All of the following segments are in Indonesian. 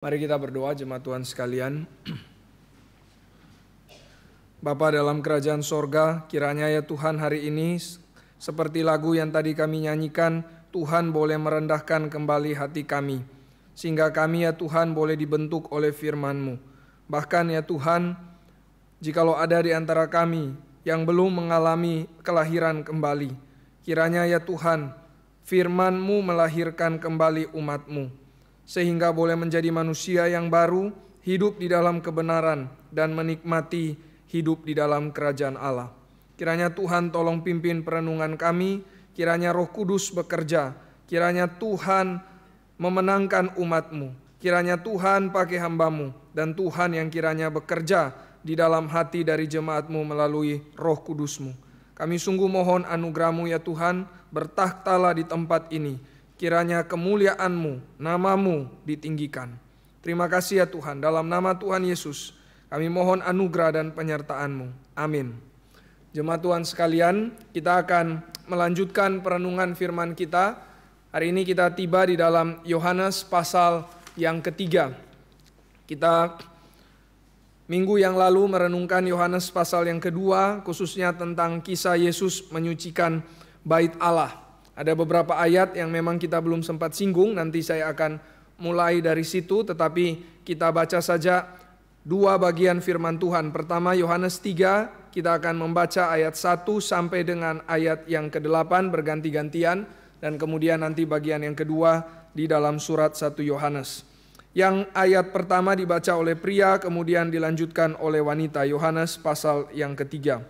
Mari kita berdoa jemaat Tuhan sekalian. Bapa dalam kerajaan sorga, kiranya ya Tuhan hari ini seperti lagu yang tadi kami nyanyikan, Tuhan boleh merendahkan kembali hati kami. Sehingga kami ya Tuhan boleh dibentuk oleh firman-Mu. Bahkan ya Tuhan, jikalau ada di antara kami yang belum mengalami kelahiran kembali, kiranya ya Tuhan, firman-Mu melahirkan kembali umat-Mu. Sehingga boleh menjadi manusia yang baru, hidup di dalam kebenaran, dan menikmati hidup di dalam kerajaan Allah. Kiranya Tuhan tolong pimpin perenungan kami, kiranya Roh Kudus bekerja, kiranya Tuhan memenangkan umat-Mu, kiranya Tuhan pakai hamba-Mu, dan Tuhan yang kiranya bekerja di dalam hati dari jemaat-Mu melalui Roh Kudus-Mu. Kami sungguh mohon anugerah-Mu ya Tuhan, bertakhtalah di tempat ini. Kiranya kemuliaan-Mu, nama-Mu ditinggikan. Terima kasih ya Tuhan, dalam nama Tuhan Yesus, kami mohon anugerah dan penyertaan-Mu. Amin. Jemaat Tuhan sekalian, kita akan melanjutkan perenungan firman kita. Hari ini kita tiba di dalam Yohanes pasal yang ketiga. Kita minggu yang lalu merenungkan Yohanes pasal yang kedua, khususnya tentang kisah Yesus menyucikan bait Allah. Ada beberapa ayat yang memang kita belum sempat singgung, nanti saya akan mulai dari situ, tetapi kita baca saja dua bagian firman Tuhan. Pertama Yohanes 3, kita akan membaca ayat 1 sampai dengan ayat yang ke-8 berganti-gantian, dan kemudian nanti bagian yang kedua di dalam surat 1 Yohanes. Yang ayat pertama dibaca oleh pria, kemudian dilanjutkan oleh wanita. Yohanes pasal yang ketiga.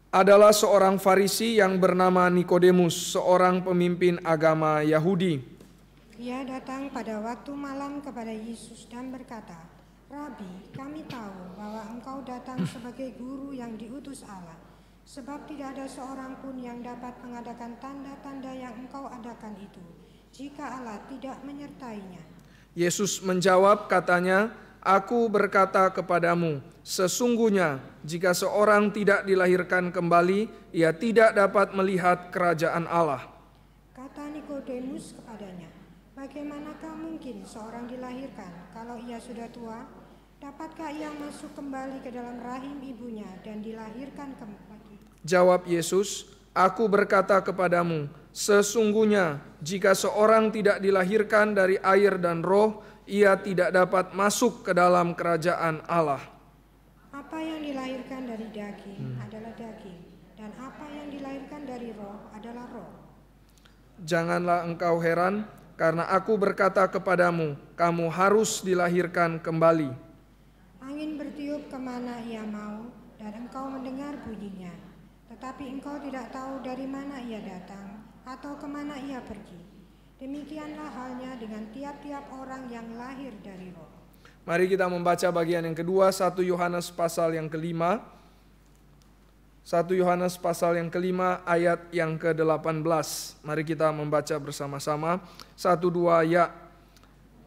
Adalah seorang Farisi yang bernama Nikodemus, seorang pemimpin agama Yahudi. Ia datang pada waktu malam kepada Yesus dan berkata, "Rabi, kami tahu bahwa engkau datang sebagai guru yang diutus Allah, sebab tidak ada seorang pun yang dapat mengadakan tanda-tanda yang engkau adakan itu, jika Allah tidak menyertainya." Yesus menjawab katanya, "Aku berkata kepadamu, sesungguhnya jika seorang tidak dilahirkan kembali, ia tidak dapat melihat kerajaan Allah." Kata Nikodemus kepadanya, "Bagaimanakah mungkin seorang dilahirkan kalau ia sudah tua? Dapatkah ia masuk kembali ke dalam rahim ibunya dan dilahirkan kembali?" Jawab Yesus, "Aku berkata kepadamu, sesungguhnya jika seorang tidak dilahirkan dari air dan roh, ia tidak dapat masuk ke dalam kerajaan Allah. Apa yang dilahirkan dari daging adalah daging, dan apa yang dilahirkan dari roh adalah roh. Janganlah engkau heran, karena aku berkata kepadamu, kamu harus dilahirkan kembali. Angin bertiup kemana ia mau, dan engkau mendengar bunyinya, tetapi engkau tidak tahu dari mana ia datang, atau kemana ia pergi. Demikianlah halnya dengan tiap-tiap orang yang lahir dari roh." Mari kita membaca bagian yang kedua, 1 Yohanes pasal yang kelima. 1 Yohanes pasal yang kelima ayat yang ke-18. Mari kita membaca bersama-sama. 1, 2, ya.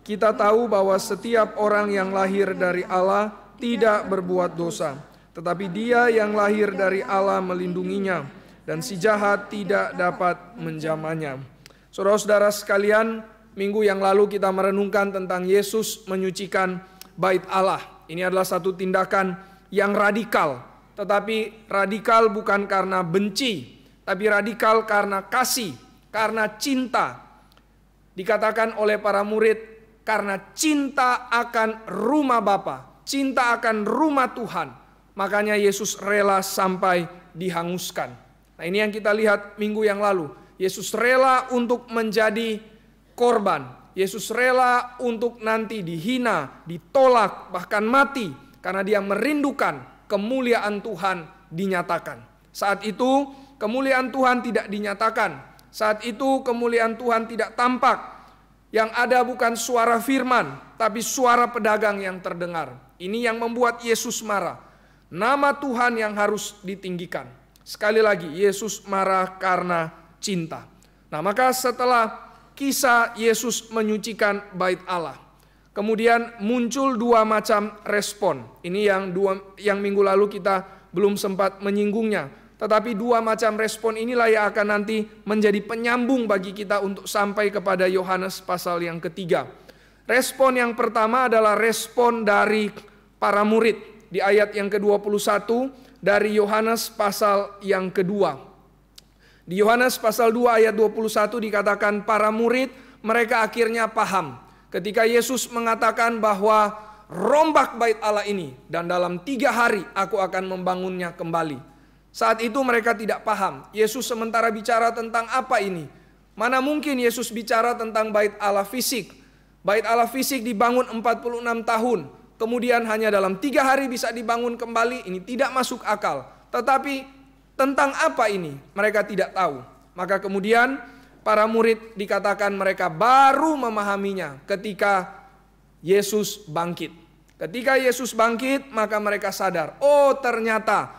Kita tahu bahwa setiap orang yang lahir dari Allah tidak berbuat dosa, tetapi dia yang lahir dari Allah melindunginya, dan si jahat tidak dapat menjamahnya. Saudara-saudara sekalian, minggu yang lalu kita merenungkan tentang Yesus menyucikan bait Allah. Ini adalah satu tindakan yang radikal, tetapi radikal bukan karena benci, tapi radikal karena kasih, karena cinta. Dikatakan oleh para murid, karena cinta akan rumah Bapa, cinta akan rumah Tuhan, makanya Yesus rela sampai dihanguskan. Nah, ini yang kita lihat minggu yang lalu. Yesus rela untuk menjadi korban. Yesus rela untuk nanti dihina, ditolak, bahkan mati, karena dia merindukan kemuliaan Tuhan dinyatakan. Saat itu kemuliaan Tuhan tidak dinyatakan. Saat itu kemuliaan Tuhan tidak tampak. Yang ada bukan suara firman, tapi suara pedagang yang terdengar. Ini yang membuat Yesus marah. Nama Tuhan yang harus ditinggikan. Sekali lagi, Yesus marah karena cinta. Nah, maka setelah kisah Yesus menyucikan bait Allah, kemudian muncul dua macam respon. Ini yang minggu lalu kita belum sempat menyinggungnya. Tetapi dua macam respon inilah yang akan nanti menjadi penyambung bagi kita untuk sampai kepada Yohanes pasal yang ketiga. Respon yang pertama adalah respon dari para murid di ayat yang ke-21 dari Yohanes pasal yang kedua. Di Yohanes pasal 2 ayat 21 dikatakan para murid mereka akhirnya paham ketika Yesus mengatakan bahwa rombak bait Allah ini dan dalam 3 hari aku akan membangunnya kembali. Saat itu mereka tidak paham. Yesus sementara bicara tentang apa ini? Mana mungkin Yesus bicara tentang bait Allah fisik? Bait Allah fisik dibangun 46 tahun. Kemudian hanya dalam 3 hari bisa dibangun kembali. Ini tidak masuk akal. Tetapi tentang apa ini? Mereka tidak tahu. Maka kemudian para murid dikatakan mereka baru memahaminya ketika Yesus bangkit. Ketika Yesus bangkit maka mereka sadar. Oh ternyata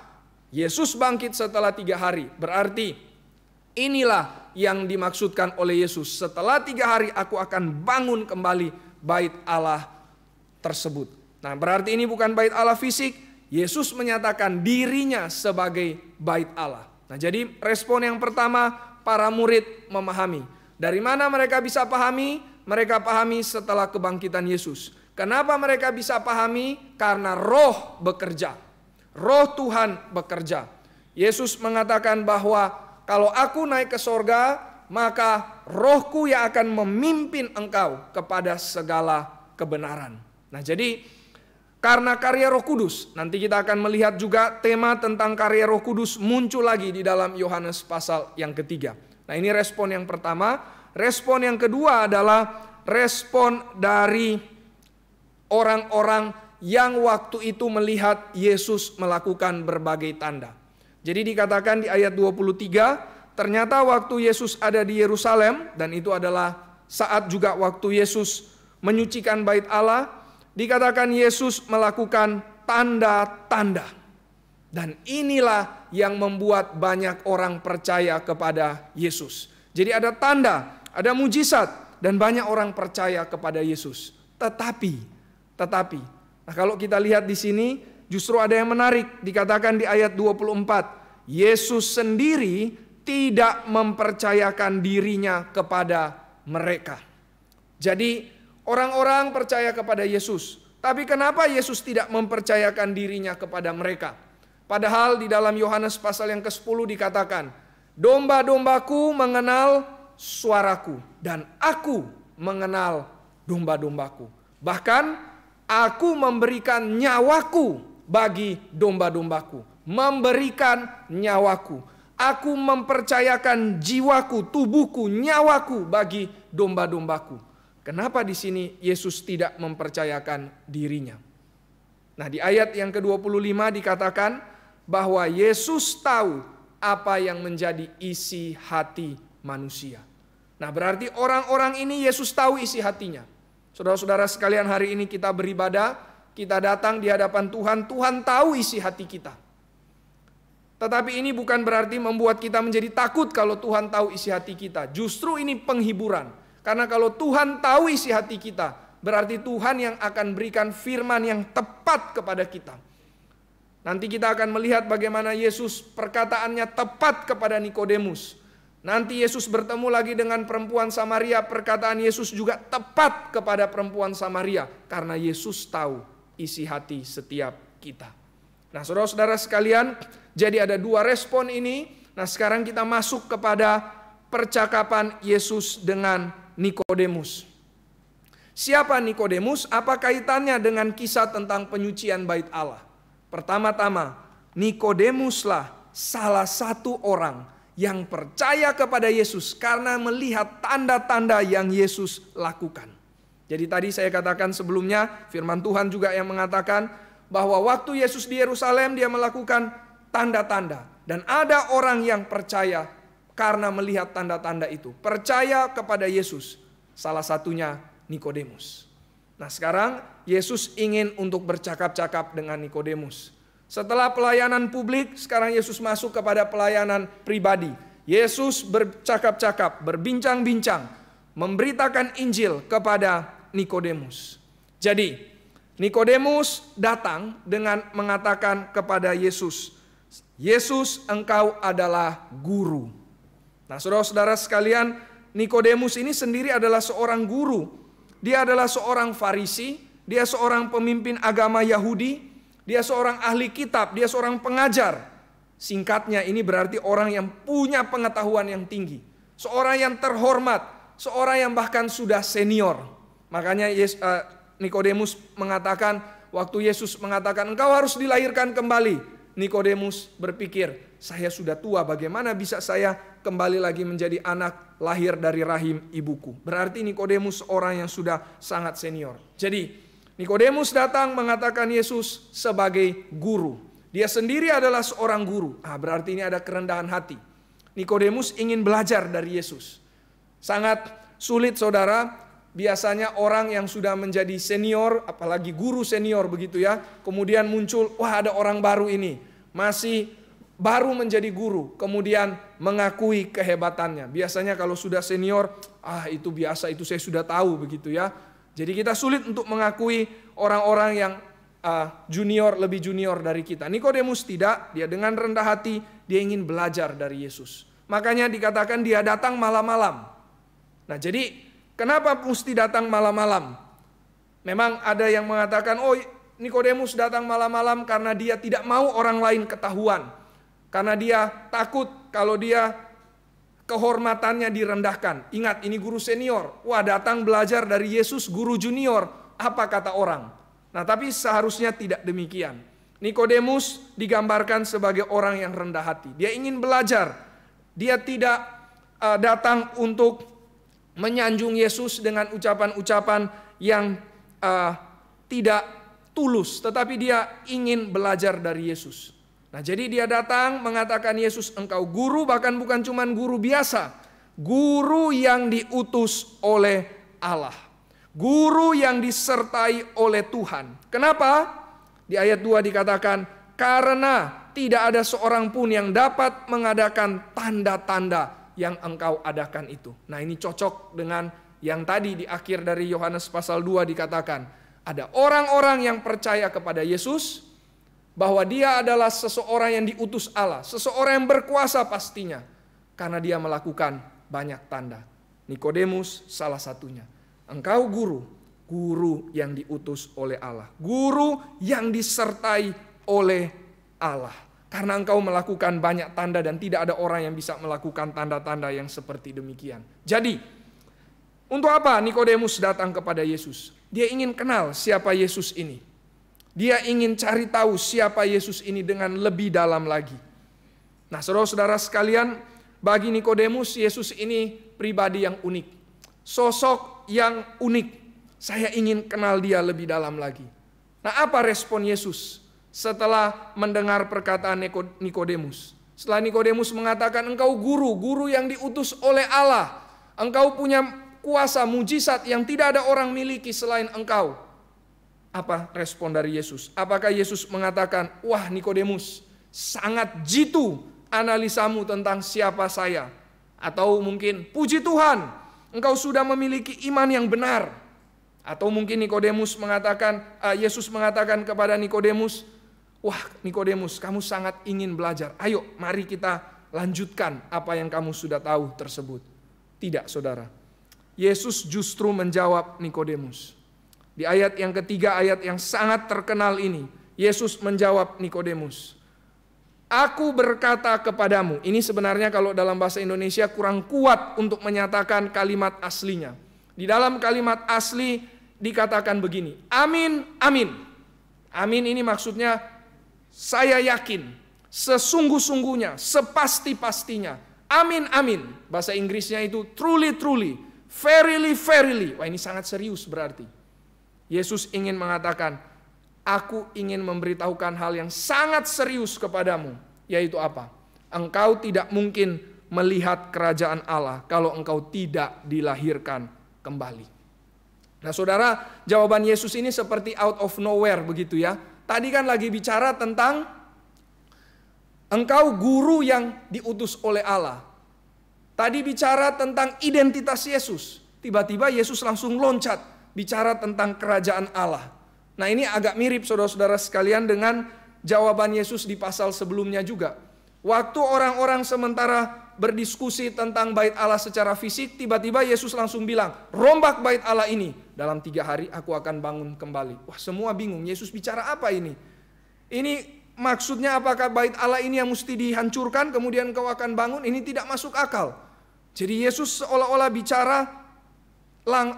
Yesus bangkit setelah 3 hari. Berarti inilah yang dimaksudkan oleh Yesus. Setelah 3 hari aku akan bangun kembali bait Allah tersebut. Nah berarti ini bukan bait Allah fisik. Yesus menyatakan dirinya sebagai bait Allah. Nah jadi respon yang pertama para murid memahami. Dari mana mereka bisa pahami? Mereka pahami setelah kebangkitan Yesus. Kenapa mereka bisa pahami? Karena roh bekerja. Roh Tuhan bekerja. Yesus mengatakan bahwa kalau aku naik ke sorga, maka rohku yang akan memimpin engkau kepada segala kebenaran. Nah jadi karena karya Roh Kudus, nanti kita akan melihat juga tema tentang karya Roh Kudus muncul lagi di dalam Yohanes pasal yang ketiga. Nah ini respon yang pertama. Respon yang kedua adalah respon dari orang-orang yang waktu itu melihat Yesus melakukan berbagai tanda. Jadi dikatakan di ayat 23, ternyata waktu Yesus ada di Yerusalem, dan itu adalah saat juga waktu Yesus menyucikan bait Allah, dikatakan Yesus melakukan tanda-tanda. Dan inilah yang membuat banyak orang percaya kepada Yesus. Jadi ada tanda, ada mujizat, dan banyak orang percaya kepada Yesus. Tetapi, nah kalau kita lihat di sini, justru ada yang menarik, dikatakan di ayat 24, Yesus sendiri tidak mempercayakan dirinya kepada mereka. Jadi orang-orang percaya kepada Yesus, tapi kenapa Yesus tidak mempercayakan dirinya kepada mereka? Padahal di dalam Yohanes pasal yang ke-10 dikatakan, domba-dombaku mengenal suaraku dan aku mengenal domba-dombaku. Bahkan aku memberikan nyawaku bagi domba-dombaku. Memberikan nyawaku. Aku mempercayakan jiwaku, tubuhku, nyawaku bagi domba-dombaku. Kenapa di sini Yesus tidak mempercayakan dirinya? Nah di ayat yang ke-25 dikatakan bahwa Yesus tahu apa yang menjadi isi hati manusia. Nah berarti orang-orang ini Yesus tahu isi hatinya. Saudara-saudara sekalian, hari ini kita beribadah, kita datang di hadapan Tuhan, Tuhan tahu isi hati kita. Tetapi ini bukan berarti membuat kita menjadi takut kalau Tuhan tahu isi hati kita. Justru ini penghiburan. Karena kalau Tuhan tahu isi hati kita, berarti Tuhan yang akan berikan firman yang tepat kepada kita. Nanti kita akan melihat bagaimana Yesus perkataannya tepat kepada Nikodemus. Nanti Yesus bertemu lagi dengan perempuan Samaria, perkataan Yesus juga tepat kepada perempuan Samaria. Karena Yesus tahu isi hati setiap kita. Nah saudara-saudara sekalian, jadi ada 2 respon ini. Nah sekarang kita masuk kepada percakapan Yesus dengan Nikodemus. Siapa Nikodemus? Apa kaitannya dengan kisah tentang penyucian bait Allah? Pertama-tama, Nikodemuslah salah satu orang yang percaya kepada Yesus karena melihat tanda-tanda yang Yesus lakukan. Jadi tadi saya katakan sebelumnya, firman Tuhan juga yang mengatakan bahwa waktu Yesus di Yerusalem dia melakukan tanda-tanda. Dan ada orang yang percaya karena melihat tanda-tanda itu. Percaya kepada Yesus. Salah satunya Nikodemus. Nah sekarang Yesus ingin untuk bercakap-cakap dengan Nikodemus. Setelah pelayanan publik, sekarang Yesus masuk kepada pelayanan pribadi. Yesus bercakap-cakap, berbincang-bincang, memberitakan Injil kepada Nikodemus. Jadi Nikodemus datang dengan mengatakan kepada Yesus, Yesus, engkau adalah guru. Nah saudara-saudara sekalian, Nikodemus ini sendiri adalah seorang guru. dia adalah seorang Farisi, dia seorang pemimpin agama Yahudi, dia seorang ahli kitab, dia seorang pengajar. Singkatnya ini berarti orang yang punya pengetahuan yang tinggi, seorang yang terhormat, seorang yang bahkan sudah senior. Makanya Nikodemus mengatakan, waktu Yesus mengatakan engkau harus dilahirkan kembali, Nikodemus berpikir, saya sudah tua, bagaimana bisa saya kembali lagi menjadi anak lahir dari rahim ibuku. Berarti Nikodemus orang yang sudah sangat senior. Jadi Nikodemus datang mengatakan Yesus sebagai guru. Dia sendiri adalah seorang guru. Berarti ini ada kerendahan hati. Nikodemus ingin belajar dari Yesus. Sangat sulit saudara, biasanya orang yang sudah menjadi senior, apalagi guru senior begitu ya, kemudian muncul, wah ada orang baru ini, masih baru menjadi guru, kemudian mengakui kehebatannya. Biasanya kalau sudah senior, itu biasa, itu saya sudah tahu begitu ya. Jadi kita sulit untuk mengakui orang-orang yang junior, lebih junior dari kita. Nikodemus tidak, dia dengan rendah hati, dia ingin belajar dari Yesus. Makanya dikatakan dia datang malam-malam. Nah jadi kenapa mesti datang malam-malam? Memang ada yang mengatakan, Nikodemus datang malam-malam karena dia tidak mau orang lain ketahuan. Karena dia takut kalau dia kehormatannya direndahkan. Ingat, ini guru senior. Wah, datang belajar dari Yesus, guru junior. Apa kata orang? Nah, tapi seharusnya tidak demikian. Nikodemus digambarkan sebagai orang yang rendah hati. Dia ingin belajar. Dia tidak datang untuk menyanjung Yesus dengan ucapan-ucapan yang tidak tulus. Tetapi dia ingin belajar dari Yesus. Nah, jadi dia datang mengatakan Yesus engkau guru, bahkan bukan cuma guru biasa. Guru yang diutus oleh Allah. Guru yang disertai oleh Tuhan. Kenapa? Di ayat 2 dikatakan, karena tidak ada seorang pun yang dapat mengadakan tanda-tanda yang engkau adakan itu. Nah, ini cocok dengan yang tadi di akhir dari Yohanes pasal 2 dikatakan. Ada orang-orang yang percaya kepada Yesus, bahwa dia adalah seseorang yang diutus Allah, seseorang yang berkuasa pastinya, karena dia melakukan banyak tanda. Nikodemus salah satunya. Engkau guru yang diutus oleh Allah, guru yang disertai oleh Allah, karena engkau melakukan banyak tanda dan tidak ada orang yang bisa melakukan tanda-tanda yang seperti demikian. Jadi, untuk apa Nikodemus datang kepada Yesus? Dia ingin kenal siapa Yesus ini. Dia ingin cari tahu siapa Yesus ini dengan lebih dalam lagi. Nah, saudara-saudara sekalian, bagi Nikodemus, Yesus ini pribadi yang unik. Sosok yang unik. Saya ingin kenal dia lebih dalam lagi. Nah, apa respon Yesus setelah mendengar perkataan Nikodemus? Setelah Nikodemus mengatakan, engkau guru yang diutus oleh Allah. Engkau punya kuasa mujizat yang tidak ada orang miliki selain engkau. Apa respon dari Yesus? Apakah Yesus mengatakan, wah Nikodemus, sangat jitu analisamu tentang siapa saya? Atau mungkin, puji Tuhan, engkau sudah memiliki iman yang benar. Atau mungkin Nikodemus mengatakan, Yesus mengatakan kepada Nikodemus, wah Nikodemus, kamu sangat ingin belajar. Ayo, mari kita lanjutkan apa yang kamu sudah tahu tersebut. Tidak, saudara. Yesus justru menjawab Nikodemus. Di ayat yang ketiga, ayat yang sangat terkenal ini, Yesus menjawab Nikodemus, aku berkata kepadamu. Ini sebenarnya kalau dalam bahasa Indonesia kurang kuat untuk menyatakan kalimat aslinya. Di dalam kalimat asli dikatakan begini, amin, amin. Amin ini maksudnya saya yakin, sesungguh-sungguhnya, sepasti-pastinya. Amin, amin. Bahasa Inggrisnya itu truly, truly, verily, verily. Wah, ini sangat serius berarti. Yesus ingin mengatakan, aku ingin memberitahukan hal yang sangat serius kepadamu, yaitu apa? Engkau tidak mungkin melihat kerajaan Allah kalau engkau tidak dilahirkan kembali. Nah, saudara, jawaban Yesus ini seperti out of nowhere begitu ya. Tadi kan lagi bicara tentang engkau guru yang diutus oleh Allah. Tadi bicara tentang identitas Yesus. Tiba-tiba Yesus langsung loncat bicara tentang kerajaan Allah. Nah, ini agak mirip saudara-saudara sekalian dengan jawaban Yesus di pasal sebelumnya juga. Waktu orang-orang sementara berdiskusi tentang bait Allah secara fisik, tiba-tiba Yesus langsung bilang, rombak bait Allah ini, dalam 3 hari aku akan bangun kembali. Wah, semua bingung, Yesus bicara apa ini? Ini maksudnya apakah bait Allah ini yang mesti dihancurkan kemudian kau akan bangun? Ini tidak masuk akal. Jadi Yesus seolah-olah bicara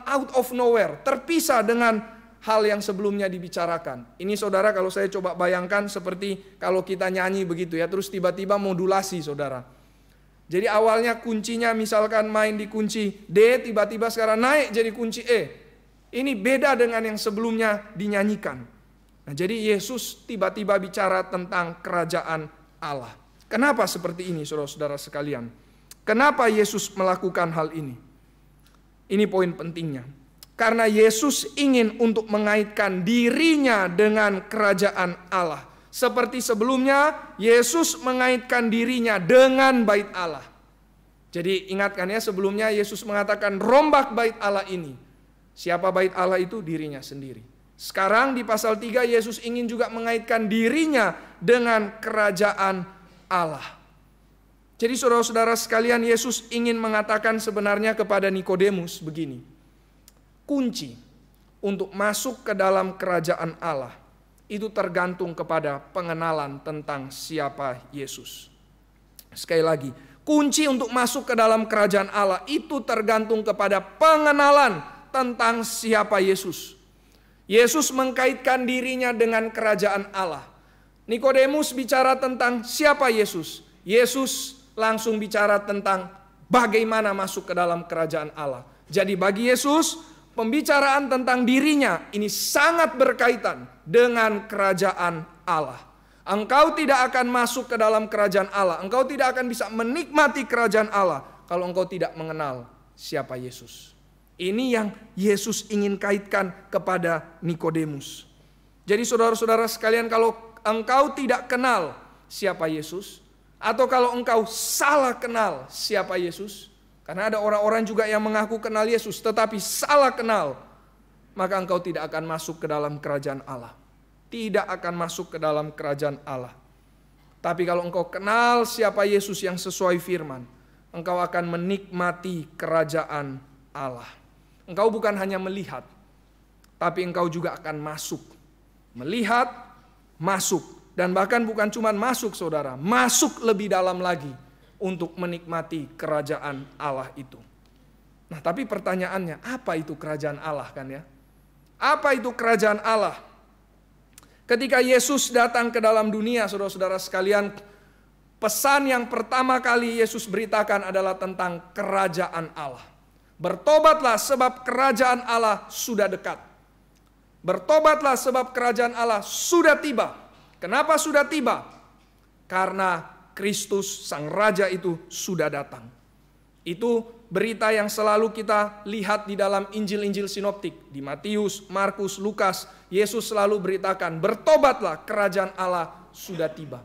out of nowhere, terpisah dengan hal yang sebelumnya dibicarakan. Ini saudara, kalau saya coba bayangkan seperti kalau kita nyanyi begitu ya, terus tiba-tiba modulasi saudara. Jadi awalnya kuncinya misalkan main di kunci D, tiba-tiba sekarang naik jadi kunci E. Ini beda dengan yang sebelumnya dinyanyikan. Nah, jadi Yesus tiba-tiba bicara tentang kerajaan Allah. Kenapa seperti ini saudara-saudara sekalian? Kenapa Yesus melakukan hal ini? Ini poin pentingnya. Karena Yesus ingin untuk mengaitkan dirinya dengan kerajaan Allah. Seperti sebelumnya, Yesus mengaitkan dirinya dengan bait Allah. Jadi ingatkan ya, sebelumnya Yesus mengatakan rombak bait Allah ini. Siapa bait Allah itu? Dirinya sendiri. Sekarang di pasal 3 Yesus ingin juga mengaitkan dirinya dengan kerajaan Allah. Jadi saudara-saudara sekalian, Yesus ingin mengatakan sebenarnya kepada Nikodemus begini. Kunci untuk masuk ke dalam kerajaan Allah itu tergantung kepada pengenalan tentang siapa Yesus. Sekali lagi, kunci untuk masuk ke dalam kerajaan Allah itu tergantung kepada pengenalan tentang siapa Yesus. Yesus mengkaitkan dirinya dengan kerajaan Allah. Nikodemus bicara tentang siapa Yesus. Yesus langsung bicara tentang bagaimana masuk ke dalam kerajaan Allah. Jadi bagi Yesus, pembicaraan tentang dirinya ini sangat berkaitan dengan kerajaan Allah. Engkau tidak akan masuk ke dalam kerajaan Allah. Engkau tidak akan bisa menikmati kerajaan Allah kalau engkau tidak mengenal siapa Yesus. Ini yang Yesus ingin kaitkan kepada Nikodemus. Jadi saudara-saudara sekalian, kalau engkau tidak kenal siapa Yesus, atau kalau engkau salah kenal siapa Yesus, karena ada orang-orang juga yang mengaku kenal Yesus tetapi salah kenal, maka engkau tidak akan masuk ke dalam kerajaan Allah. Tidak akan masuk ke dalam kerajaan Allah. Tapi kalau engkau kenal siapa Yesus yang sesuai firman, engkau akan menikmati kerajaan Allah. Engkau bukan hanya melihat, tapi engkau juga akan masuk. Melihat, masuk. Dan bahkan bukan cuma masuk saudara, masuk lebih dalam lagi untuk menikmati kerajaan Allah itu. Nah, tapi pertanyaannya, apa itu kerajaan Allah kan ya? Apa itu kerajaan Allah? Ketika Yesus datang ke dalam dunia, saudara-saudara sekalian, pesan yang pertama kali Yesus beritakan adalah tentang kerajaan Allah. Bertobatlah sebab kerajaan Allah sudah dekat. Bertobatlah sebab kerajaan Allah sudah tiba. Kenapa sudah tiba? Karena Kristus sang Raja itu sudah datang. Itu berita yang selalu kita lihat di dalam Injil-Injil sinoptik. Di Matius, Markus, Lukas, Yesus selalu beritakan, bertobatlah kerajaan Allah sudah tiba.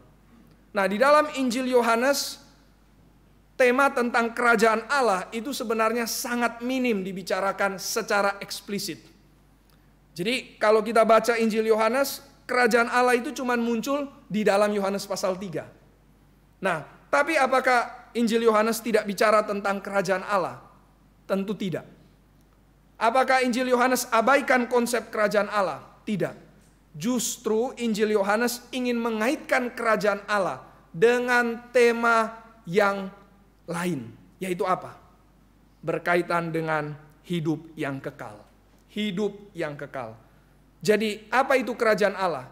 Nah, di dalam Injil Yohanes, tema tentang kerajaan Allah itu sebenarnya sangat minim dibicarakan secara eksplisit. Jadi kalau kita baca Injil Yohanes, kerajaan Allah itu cuma muncul di dalam Yohanes pasal 3. Nah, tapi apakah Injil Yohanes tidak bicara tentang kerajaan Allah? Tentu tidak. Apakah Injil Yohanes abaikan konsep kerajaan Allah? Tidak. Justru Injil Yohanes ingin mengaitkan kerajaan Allah dengan tema yang lain. Yaitu apa? Berkaitan dengan hidup yang kekal. Hidup yang kekal. Jadi apa itu kerajaan Allah?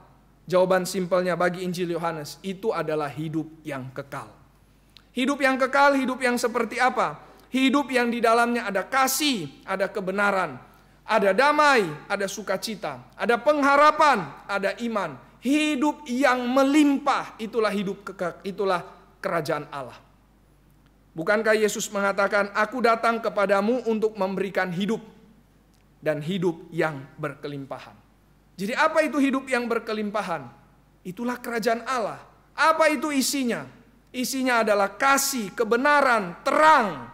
Jawaban simpelnya bagi Injil Yohanes, itu adalah hidup yang kekal. Hidup yang kekal, hidup yang seperti apa? Hidup yang di dalamnya ada kasih, ada kebenaran, ada damai, ada sukacita, ada pengharapan, ada iman. Hidup yang melimpah, itulah hidup kekal, itulah kerajaan Allah. Bukankah Yesus mengatakan, aku datang kepadamu untuk memberikan hidup, dan hidup yang berkelimpahan. Jadi apa itu hidup yang berkelimpahan? Itulah kerajaan Allah. Apa itu isinya? Isinya adalah kasih, kebenaran, terang,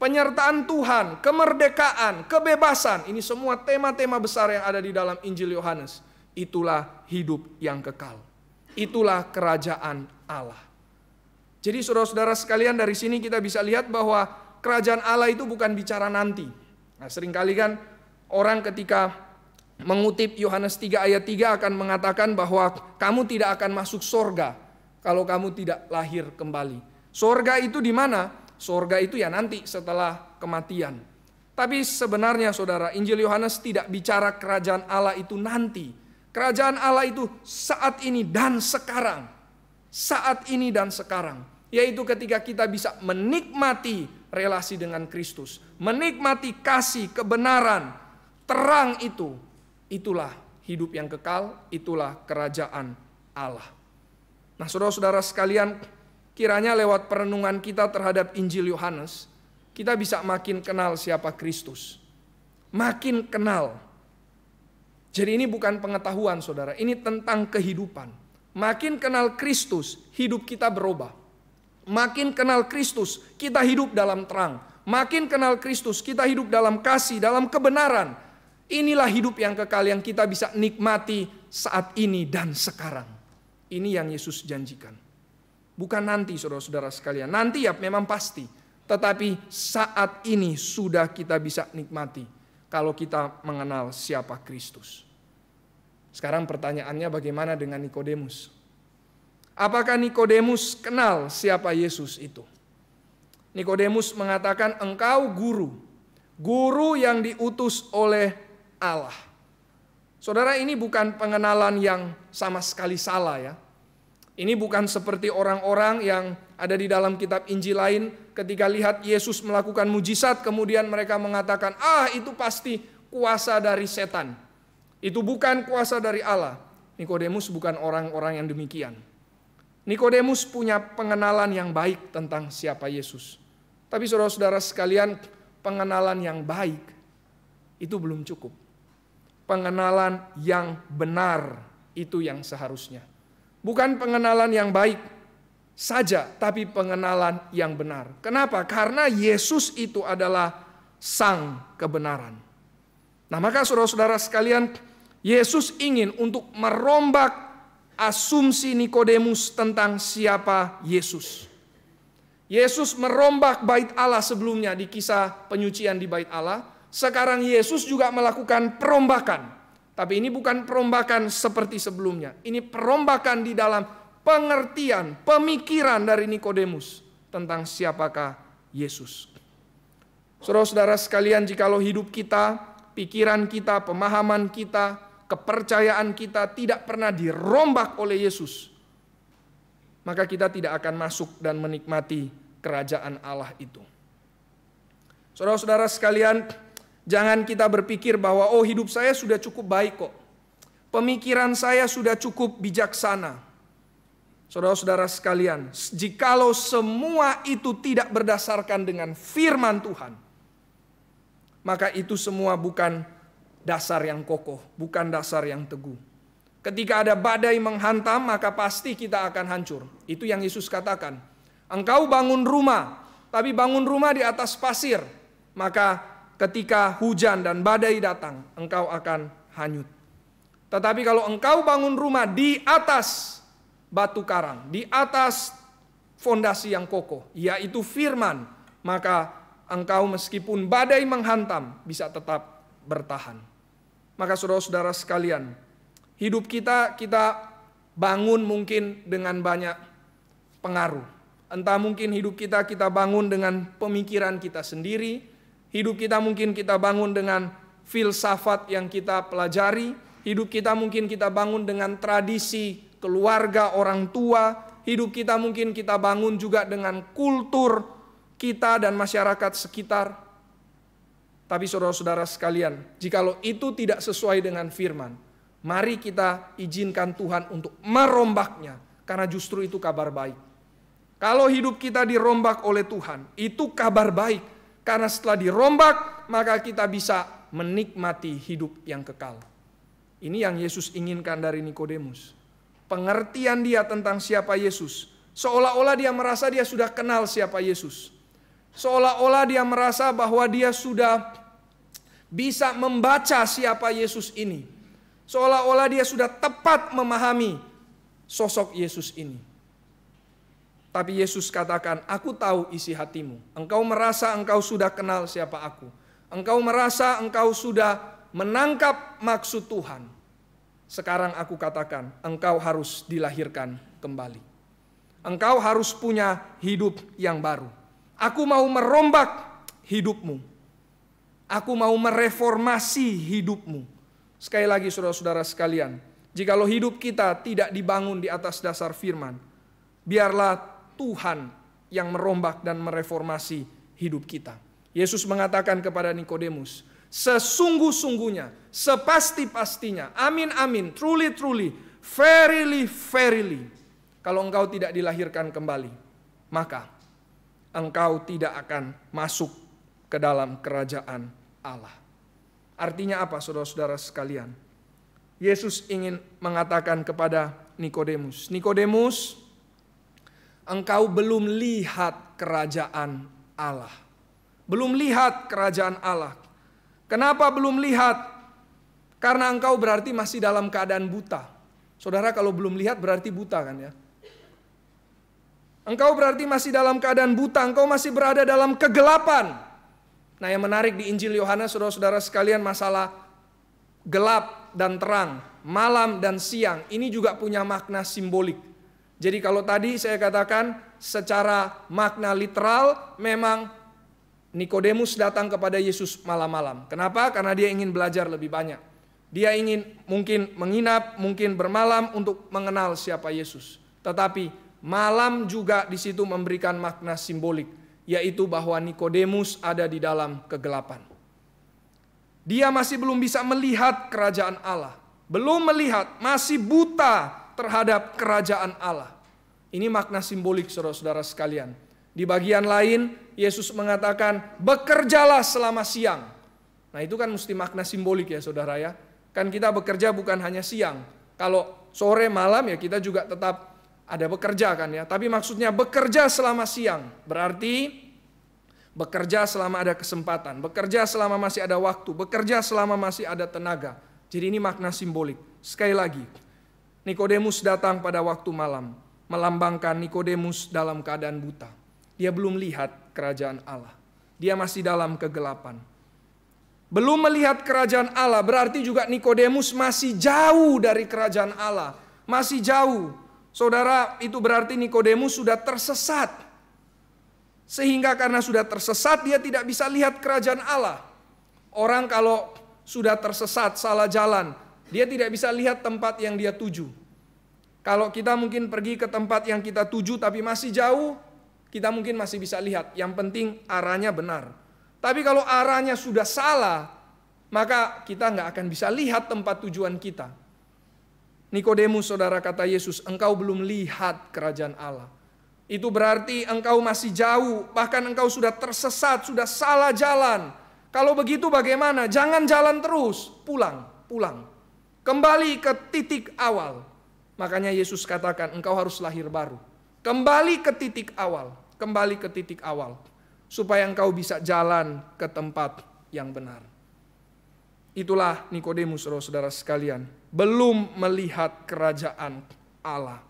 penyertaan Tuhan, kemerdekaan, kebebasan. Ini semua tema-tema besar yang ada di dalam Injil Yohanes. Itulah hidup yang kekal. Itulah kerajaan Allah. Jadi saudara-saudara sekalian, dari sini kita bisa lihat bahwa kerajaan Allah itu bukan bicara nanti. Nah, seringkali kan orang ketika mengutip Yohanes 3 ayat 3 akan mengatakan bahwa kamu tidak akan masuk sorga kalau kamu tidak lahir kembali. Sorga itu di mana? Sorga itu ya nanti setelah kematian. Tapi sebenarnya saudara, Injil Yohanes tidak bicara kerajaan Allah itu nanti. Kerajaan Allah itu saat ini dan sekarang. Saat ini dan sekarang. Yaitu ketika kita bisa menikmati relasi dengan Kristus. Menikmati kasih, kebenaran, terang itu. Itulah hidup yang kekal, itulah kerajaan Allah. Nah saudara-saudara sekalian, kiranya lewat perenungan kita terhadap Injil Yohanes, kita bisa makin kenal siapa Kristus. Makin kenal. Jadi ini bukan pengetahuan saudara, ini tentang kehidupan. Makin kenal Kristus, hidup kita berubah. Makin kenal Kristus, kita hidup dalam terang. Makin kenal Kristus, kita hidup dalam kasih, dalam kebenaran. Inilah hidup yang kekal yang kita bisa nikmati saat ini dan sekarang. Ini yang Yesus janjikan. Bukan nanti saudara-saudara sekalian. Nanti ya memang pasti. Tetapi saat ini sudah kita bisa nikmati kalau kita mengenal siapa Kristus. Sekarang pertanyaannya, bagaimana dengan Nikodemus? Apakah Nikodemus kenal siapa Yesus itu? Nikodemus mengatakan, engkau guru yang diutus oleh Allah. Saudara, ini bukan pengenalan yang sama sekali salah ya. Ini bukan seperti orang-orang yang ada di dalam kitab Injil lain, ketika lihat Yesus melakukan mujizat kemudian mereka mengatakan, itu pasti kuasa dari setan. Itu bukan kuasa dari Allah. Nikodemus bukan orang-orang yang demikian. Nikodemus punya pengenalan yang baik tentang siapa Yesus. Tapi saudara-saudara sekalian, pengenalan yang baik itu belum cukup. Pengenalan yang benar itu yang seharusnya. Bukan pengenalan yang baik saja, tapi pengenalan yang benar. Kenapa? Karena Yesus itu adalah sang kebenaran. Nah maka saudara-saudara sekalian, Yesus ingin untuk merombak asumsi Nikodemus tentang siapa Yesus. Yesus merombak bait Allah sebelumnya di kisah penyucian di bait Allah. Sekarang Yesus juga melakukan perombakan. Tapi ini bukan perombakan seperti sebelumnya. Ini perombakan di dalam pengertian, pemikiran dari Nikodemus tentang siapakah Yesus. Saudara-saudara sekalian, jikalau hidup kita, pikiran kita, pemahaman kita, kepercayaan kita tidak pernah dirombak oleh Yesus, maka kita tidak akan masuk dan menikmati kerajaan Allah itu. Saudara-saudara sekalian, jangan kita berpikir bahwa hidup saya sudah cukup baik kok. Pemikiran saya sudah cukup bijaksana. Saudara-saudara sekalian, jikalau semua itu tidak berdasarkan dengan firman Tuhan, maka itu semua bukan dasar yang kokoh, bukan dasar yang teguh. Ketika ada badai menghantam, maka pasti kita akan hancur. Itu yang Yesus katakan. Engkau bangun rumah, tapi bangun rumah di atas pasir. Maka ketika hujan dan badai datang, engkau akan hanyut. Tetapi kalau engkau bangun rumah di atas batu karang, di atas fondasi yang kokoh, yaitu firman, maka engkau meskipun badai menghantam, bisa tetap bertahan. Maka saudara-saudara sekalian, hidup kita bangun mungkin dengan banyak pengaruh. Entah mungkin hidup kita bangun dengan pemikiran kita sendiri, hidup kita mungkin kita bangun dengan filsafat yang kita pelajari, hidup kita mungkin kita bangun dengan tradisi keluarga orang tua, hidup kita mungkin kita bangun juga dengan kultur kita dan masyarakat sekitar. Tapi saudara-saudara sekalian, jikalau itu tidak sesuai dengan firman, mari kita izinkan Tuhan untuk merombaknya, karena justru itu kabar baik. Kalau hidup kita dirombak oleh Tuhan, itu kabar baik, karena setelah dirombak, maka kita bisa menikmati hidup yang kekal. Ini yang Yesus inginkan dari Nikodemus. Pengertian dia tentang siapa Yesus, seolah-olah dia merasa dia sudah kenal siapa Yesus. Seolah-olah dia merasa bahwa dia sudah bisa membaca siapa Yesus ini. Seolah-olah dia sudah tepat memahami sosok Yesus ini. Tapi Yesus katakan, aku tahu isi hatimu. Engkau merasa engkau sudah kenal siapa aku. Engkau merasa engkau sudah menangkap maksud Tuhan. Sekarang aku katakan, engkau harus dilahirkan kembali. Engkau harus punya hidup yang baru. Aku mau merombak hidupmu. Aku mau mereformasi hidupmu. Sekali lagi saudara-saudara sekalian, jikalau hidup kita tidak dibangun di atas dasar firman, biarlah Tuhan yang merombak dan mereformasi hidup kita. Yesus mengatakan kepada Nikodemus, sesungguh-sungguhnya, sepasti-pastinya, amin, amin, truly, truly, verily, verily, kalau engkau tidak dilahirkan kembali, maka engkau tidak akan masuk ke dalam kerajaan Allah. Artinya apa saudara-saudara sekalian? Yesus ingin mengatakan kepada Nikodemus, Nikodemus, engkau belum lihat kerajaan Allah. Belum lihat kerajaan Allah. Kenapa belum lihat? Karena engkau berarti masih dalam keadaan buta. Saudara, kalau belum lihat berarti buta kan ya? Engkau berarti masih dalam keadaan buta, engkau masih berada dalam kegelapan. Nah, yang menarik di Injil Yohanes, saudara-saudara sekalian, masalah gelap dan terang, malam dan siang, ini juga punya makna simbolik. Jadi kalau tadi saya katakan secara makna literal, memang Nikodemus datang kepada Yesus malam-malam. Kenapa? Karena dia ingin belajar lebih banyak. Dia ingin mungkin menginap, mungkin bermalam untuk mengenal siapa Yesus. Tetapi malam juga di situ memberikan makna simbolik, yaitu bahwa Nikodemus ada di dalam kegelapan. Dia masih belum bisa melihat kerajaan Allah. Belum melihat, masih buta terhadap kerajaan Allah. Ini makna simbolik saudara-saudara sekalian. Di bagian lain, Yesus mengatakan, bekerjalah selama siang. Nah itu kan mesti makna simbolik ya saudara ya. Kan kita bekerja bukan hanya siang. Kalau sore malam ya kita juga tetap ada bekerja kan ya. Tapi maksudnya bekerja selama siang. Berarti bekerja selama ada kesempatan. Bekerja selama masih ada waktu. Bekerja selama masih ada tenaga. Jadi ini makna simbolik. Sekali lagi, Nikodemus datang pada waktu malam. Melambangkan Nikodemus dalam keadaan buta. Dia belum lihat kerajaan Allah. Dia masih dalam kegelapan. Belum melihat kerajaan Allah berarti juga Nikodemus masih jauh dari kerajaan Allah. Masih jauh. Saudara, itu berarti Nikodemus sudah tersesat. Sehingga karena sudah tersesat dia tidak bisa lihat kerajaan Allah. Orang kalau sudah tersesat, salah jalan, dia tidak bisa lihat tempat yang dia tuju. Kalau kita mungkin pergi ke tempat yang kita tuju tapi masih jauh, kita mungkin masih bisa lihat. Yang penting arahnya benar. Tapi kalau arahnya sudah salah, maka kita nggak akan bisa lihat tempat tujuan kita. Nikodemus, saudara, kata Yesus, engkau belum lihat kerajaan Allah. Itu berarti engkau masih jauh, bahkan engkau sudah tersesat, sudah salah jalan. Kalau begitu bagaimana? Jangan jalan terus, pulang. Kembali ke titik awal. Makanya Yesus katakan engkau harus lahir baru. Kembali ke titik awal. Supaya engkau bisa jalan ke tempat yang benar. Itulah Nikodemus, saudara sekalian, belum melihat kerajaan Allah.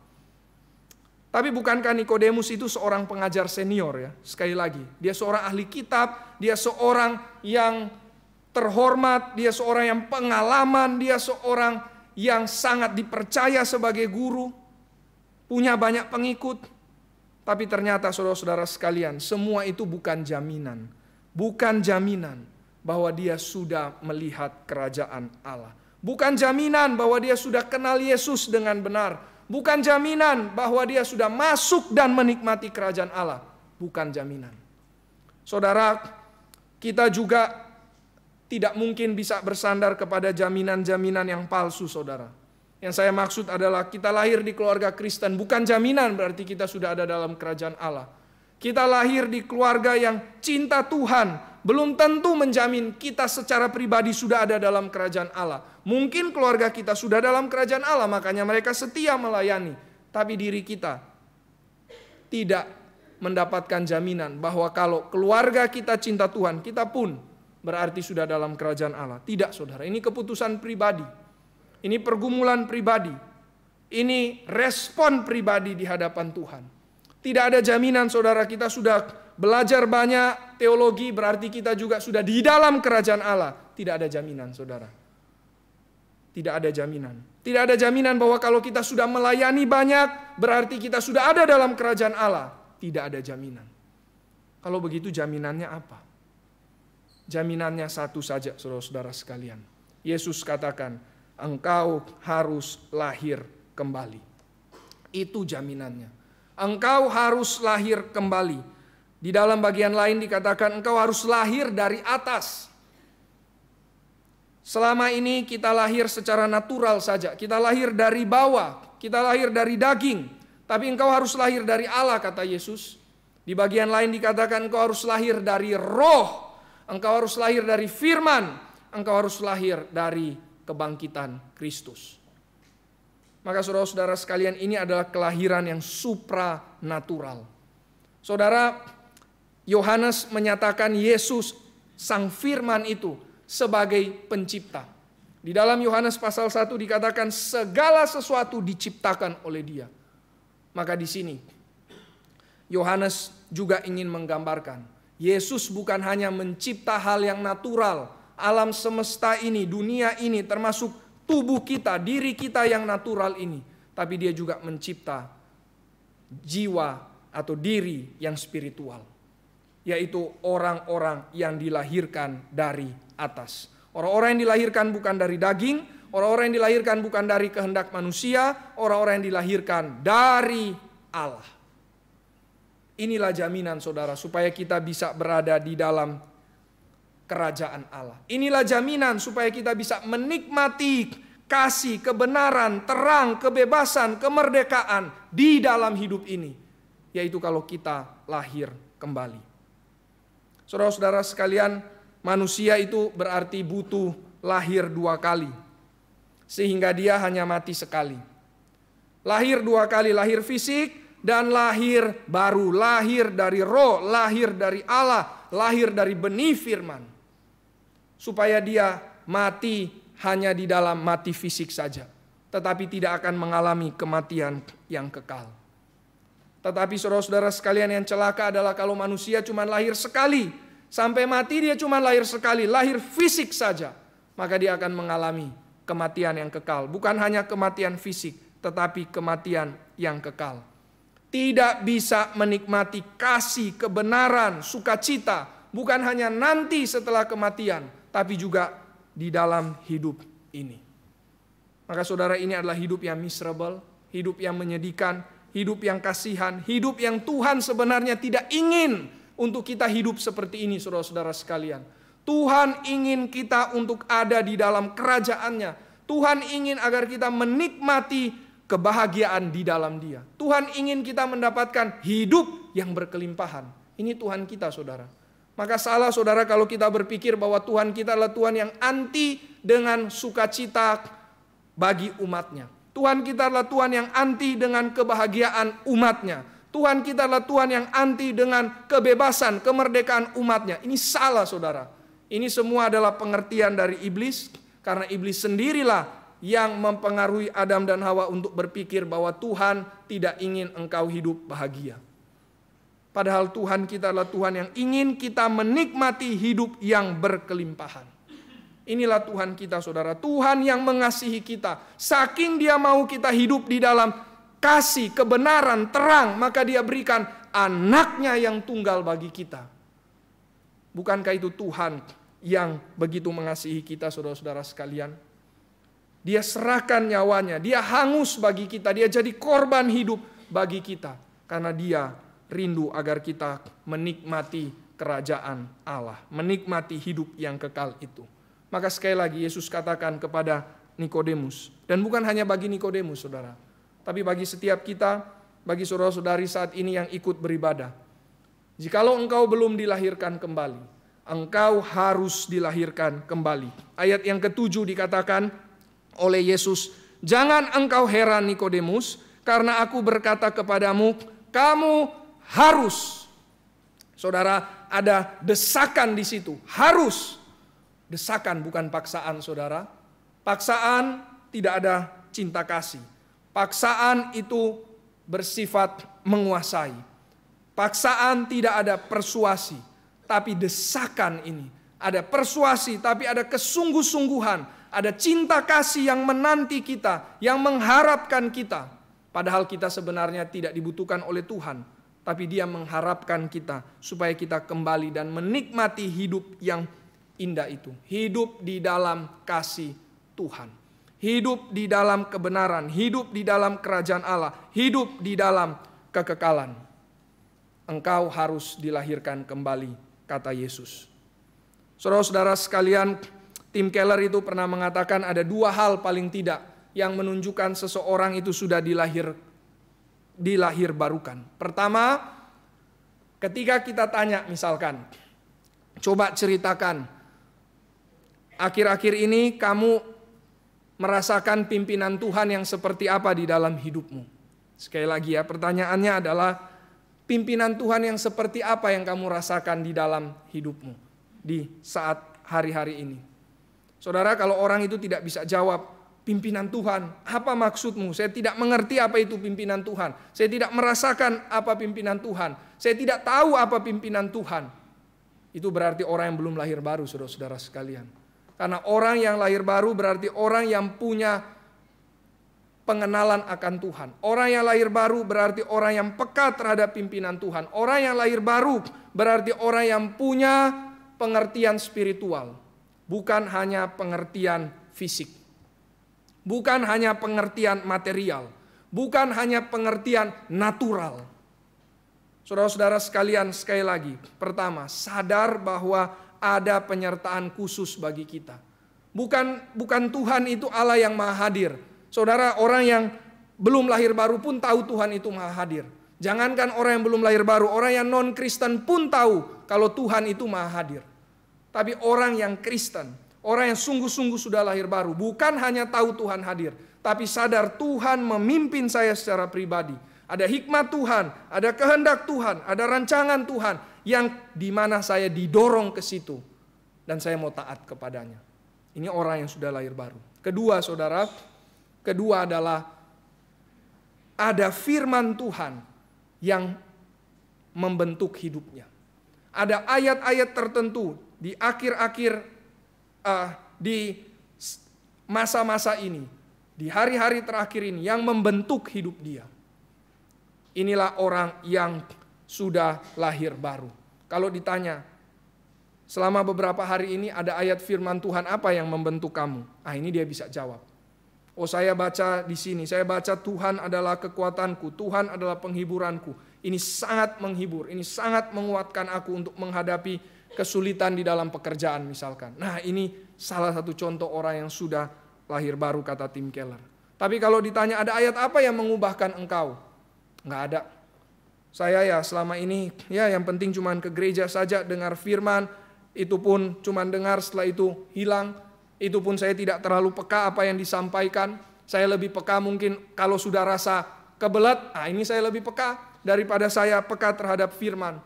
Tapi bukankah Nikodemus itu seorang pengajar senior ya? Sekali lagi, dia seorang ahli kitab, dia seorang yang terhormat, dia seorang yang pengalaman, dia seorang yang sangat dipercaya sebagai guru, punya banyak pengikut. Tapi ternyata saudara-saudara sekalian, semua itu bukan jaminan. Bukan jaminan bahwa dia sudah melihat kerajaan Allah. Bukan jaminan bahwa dia sudah kenal Yesus dengan benar. Bukan jaminan bahwa dia sudah masuk dan menikmati kerajaan Allah. Bukan jaminan. Saudara, kita juga tidak mungkin bisa bersandar kepada jaminan-jaminan yang palsu, saudara. Yang saya maksud adalah kita lahir di keluarga Kristen, bukan jaminan berarti kita sudah ada dalam kerajaan Allah. Kita lahir di keluarga yang cinta Tuhan, belum tentu menjamin kita secara pribadi sudah ada dalam kerajaan Allah. Mungkin keluarga kita sudah dalam kerajaan Allah, makanya mereka setia melayani. Tapi diri kita tidak mendapatkan jaminan bahwa kalau keluarga kita cinta Tuhan, kita pun berarti sudah dalam kerajaan Allah. Tidak, saudara, ini keputusan pribadi. Ini pergumulan pribadi. Ini respon pribadi di hadapan Tuhan. Tidak ada jaminan saudara kita sudah belajar banyak teologi berarti kita juga sudah di dalam kerajaan Allah. Tidak ada jaminan saudara. Tidak ada jaminan. Tidak ada jaminan bahwa kalau kita sudah melayani banyak berarti kita sudah ada dalam kerajaan Allah. Tidak ada jaminan. Kalau begitu jaminannya apa? Jaminannya satu saja saudara-saudara sekalian. Yesus katakan, engkau harus lahir kembali. Itu jaminannya. Engkau harus lahir kembali. Di dalam bagian lain dikatakan engkau harus lahir dari atas. Selama ini kita lahir secara natural saja. Kita lahir dari bawah. Kita lahir dari daging. Tapi engkau harus lahir dari Allah, kata Yesus. Di bagian lain dikatakan engkau harus lahir dari roh. Engkau harus lahir dari firman. Engkau harus lahir dari kebangkitan Kristus. Maka saudara-saudara sekalian, ini adalah kelahiran yang supranatural. Saudara, Yohanes menyatakan Yesus sang firman itu sebagai pencipta. Di dalam Yohanes pasal 1 dikatakan segala sesuatu diciptakan oleh Dia. Maka di sini Yohanes juga ingin menggambarkan Yesus bukan hanya mencipta hal yang natural, alam semesta ini, dunia ini, termasuk tubuh kita, diri kita yang natural ini. Tapi Dia juga mencipta jiwa atau diri yang spiritual. Yaitu orang-orang yang dilahirkan dari atas. Orang-orang yang dilahirkan bukan dari daging, orang-orang yang dilahirkan bukan dari kehendak manusia, orang-orang yang dilahirkan dari Allah. Inilah jaminan saudara supaya kita bisa berada di dalam kerajaan Allah. Inilah jaminan supaya kita bisa menikmati kasih, kebenaran, terang, kebebasan, kemerdekaan di dalam hidup ini. Yaitu kalau kita lahir kembali. Saudara-saudara sekalian, manusia itu berarti butuh lahir 2 kali. Sehingga dia hanya mati sekali. Lahir 2 kali, lahir fisik dan lahir baru. Lahir dari roh, lahir dari Allah, lahir dari benih firman. Supaya dia mati hanya di dalam mati fisik saja. Tetapi tidak akan mengalami kematian yang kekal. Tetapi saudara-saudara sekalian, yang celaka adalah kalau manusia cuma lahir sekali. Sampai mati dia cuma lahir sekali, lahir fisik saja. Maka dia akan mengalami kematian yang kekal. Bukan hanya kematian fisik, tetapi kematian yang kekal. Tidak bisa menikmati kasih, kebenaran, sukacita. Bukan hanya nanti setelah kematian, tapi juga di dalam hidup ini. Maka saudara, ini adalah hidup yang miserable, hidup yang menyedihkan, hidup yang kasihan, hidup yang Tuhan sebenarnya tidak ingin untuk kita hidup seperti ini, saudara-saudara sekalian. Tuhan ingin kita untuk ada di dalam kerajaannya. Tuhan ingin agar kita menikmati kebahagiaan di dalam Dia. Tuhan ingin kita mendapatkan hidup yang berkelimpahan. Ini Tuhan kita, saudara. Maka salah saudara kalau kita berpikir bahwa Tuhan kita adalah Tuhan yang anti dengan sukacita bagi umatnya. Tuhan kita adalah Tuhan yang anti dengan kebahagiaan umatnya. Tuhan kita adalah Tuhan yang anti dengan kebebasan, kemerdekaan umatnya. Ini salah saudara. Ini semua adalah pengertian dari iblis. Karena iblis sendirilah yang mempengaruhi Adam dan Hawa untuk berpikir bahwa Tuhan tidak ingin engkau hidup bahagia. Padahal Tuhan kita adalah Tuhan yang ingin kita menikmati hidup yang berkelimpahan. Inilah Tuhan kita saudara. Tuhan yang mengasihi kita. Saking Dia mau kita hidup di dalam kasih, kebenaran, terang. Maka Dia berikan anaknya yang tunggal bagi kita. Bukankah itu Tuhan yang begitu mengasihi kita saudara-saudara sekalian? Dia serahkan nyawanya. Dia hangus bagi kita. Dia jadi korban hidup bagi kita. Karena Dia rindu agar kita menikmati kerajaan Allah. Menikmati hidup yang kekal itu. Maka sekali lagi Yesus katakan kepada Nikodemus. Dan bukan hanya bagi Nikodemus saudara. Tapi bagi setiap kita, bagi saudara-saudari saat ini yang ikut beribadah. Jikalau engkau belum dilahirkan kembali, engkau harus dilahirkan kembali. Ayat yang ke-7 dikatakan oleh Yesus, jangan engkau heran Nikodemus, karena aku berkata kepadamu, kamu harus. Saudara, ada desakan di situ, harus. Desakan bukan paksaan saudara. Paksaan tidak ada cinta kasih. Paksaan itu bersifat menguasai. Paksaan tidak ada persuasi, tapi desakan ini. Ada persuasi, tapi ada kesungguh-sungguhan. Ada cinta kasih yang menanti kita, yang mengharapkan kita. Padahal kita sebenarnya tidak dibutuhkan oleh Tuhan. Tapi Dia mengharapkan kita supaya kita kembali dan menikmati hidup yang indah itu. Hidup di dalam kasih Tuhan. Hidup di dalam kebenaran, hidup di dalam kerajaan Allah, hidup di dalam kekekalan. Engkau harus dilahirkan kembali, kata Yesus. Saudara-saudara sekalian, Tim Keller itu pernah mengatakan ada 2 hal paling tidak yang menunjukkan seseorang itu sudah dilahir barukan. Pertama, ketika kita tanya misalkan, coba ceritakan, akhir-akhir ini kamu merasakan pimpinan Tuhan yang seperti apa di dalam hidupmu? Sekali lagi ya, pertanyaannya adalah pimpinan Tuhan yang seperti apa yang kamu rasakan di dalam hidupmu di saat hari-hari ini? Saudara, kalau orang itu tidak bisa jawab, pimpinan Tuhan, apa maksudmu? Saya tidak mengerti apa itu pimpinan Tuhan. Saya tidak merasakan apa pimpinan Tuhan. Saya tidak tahu apa pimpinan Tuhan. Itu berarti orang yang belum lahir baru, saudara-saudara sekalian. Karena orang yang lahir baru berarti orang yang punya pengenalan akan Tuhan. Orang yang lahir baru berarti orang yang peka terhadap pimpinan Tuhan. Orang yang lahir baru berarti orang yang punya pengertian spiritual. Bukan hanya pengertian fisik. Bukan hanya pengertian material. Bukan hanya pengertian natural. Saudara-saudara sekalian, sekali lagi. Pertama, sadar bahwa ada penyertaan khusus bagi kita. Bukan Tuhan itu Allah yang maha hadir. Saudara, orang yang belum lahir baru pun tahu Tuhan itu maha hadir. Jangankan orang yang belum lahir baru, orang yang non-Kristen pun tahu kalau Tuhan itu maha hadir. Tapi orang yang Kristen, orang yang sungguh-sungguh sudah lahir baru, bukan hanya tahu Tuhan hadir, tapi sadar Tuhan memimpin saya secara pribadi. Ada hikmat Tuhan, ada kehendak Tuhan, ada rancangan Tuhan yang dimana saya didorong ke situ dan saya mau taat kepadanya. Ini orang yang sudah lahir baru. Kedua, saudara, kedua adalah ada firman Tuhan yang membentuk hidupnya. Ada ayat-ayat tertentu di akhir-akhir di masa-masa ini, di hari-hari terakhir ini yang membentuk hidup dia. Inilah orang yang sudah lahir baru. Kalau ditanya, selama beberapa hari ini ada ayat firman Tuhan apa yang membentuk kamu? Ini dia bisa jawab. Oh, saya baca di sini, saya baca Tuhan adalah kekuatanku, Tuhan adalah penghiburanku. Ini sangat menghibur, ini sangat menguatkan aku untuk menghadapi kesulitan di dalam pekerjaan misalkan. Nah, ini salah satu contoh orang yang sudah lahir baru, kata Tim Keller. Tapi kalau ditanya ada ayat apa yang mengubahkan engkau? Nggak ada. Saya ya selama ini ya yang penting cuman ke gereja saja dengar firman, itu pun cuman dengar, setelah itu hilang. Itu pun saya tidak terlalu peka apa yang disampaikan. Saya lebih peka mungkin kalau sudah rasa kebelet, ini saya lebih peka daripada saya peka terhadap firman.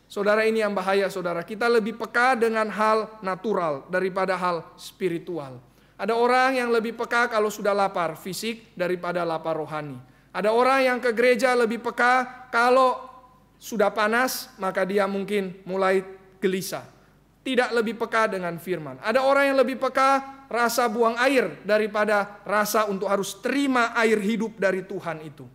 Saudara, ini yang bahaya, saudara. Kita lebih peka dengan hal natural daripada hal spiritual. Ada orang yang lebih peka kalau sudah lapar fisik daripada lapar rohani. Ada orang yang ke gereja lebih peka kalau sudah panas, maka dia mungkin mulai gelisah. Tidak lebih peka dengan firman. Ada orang yang lebih peka rasa buang air daripada rasa untuk harus terima air hidup dari Tuhan itu.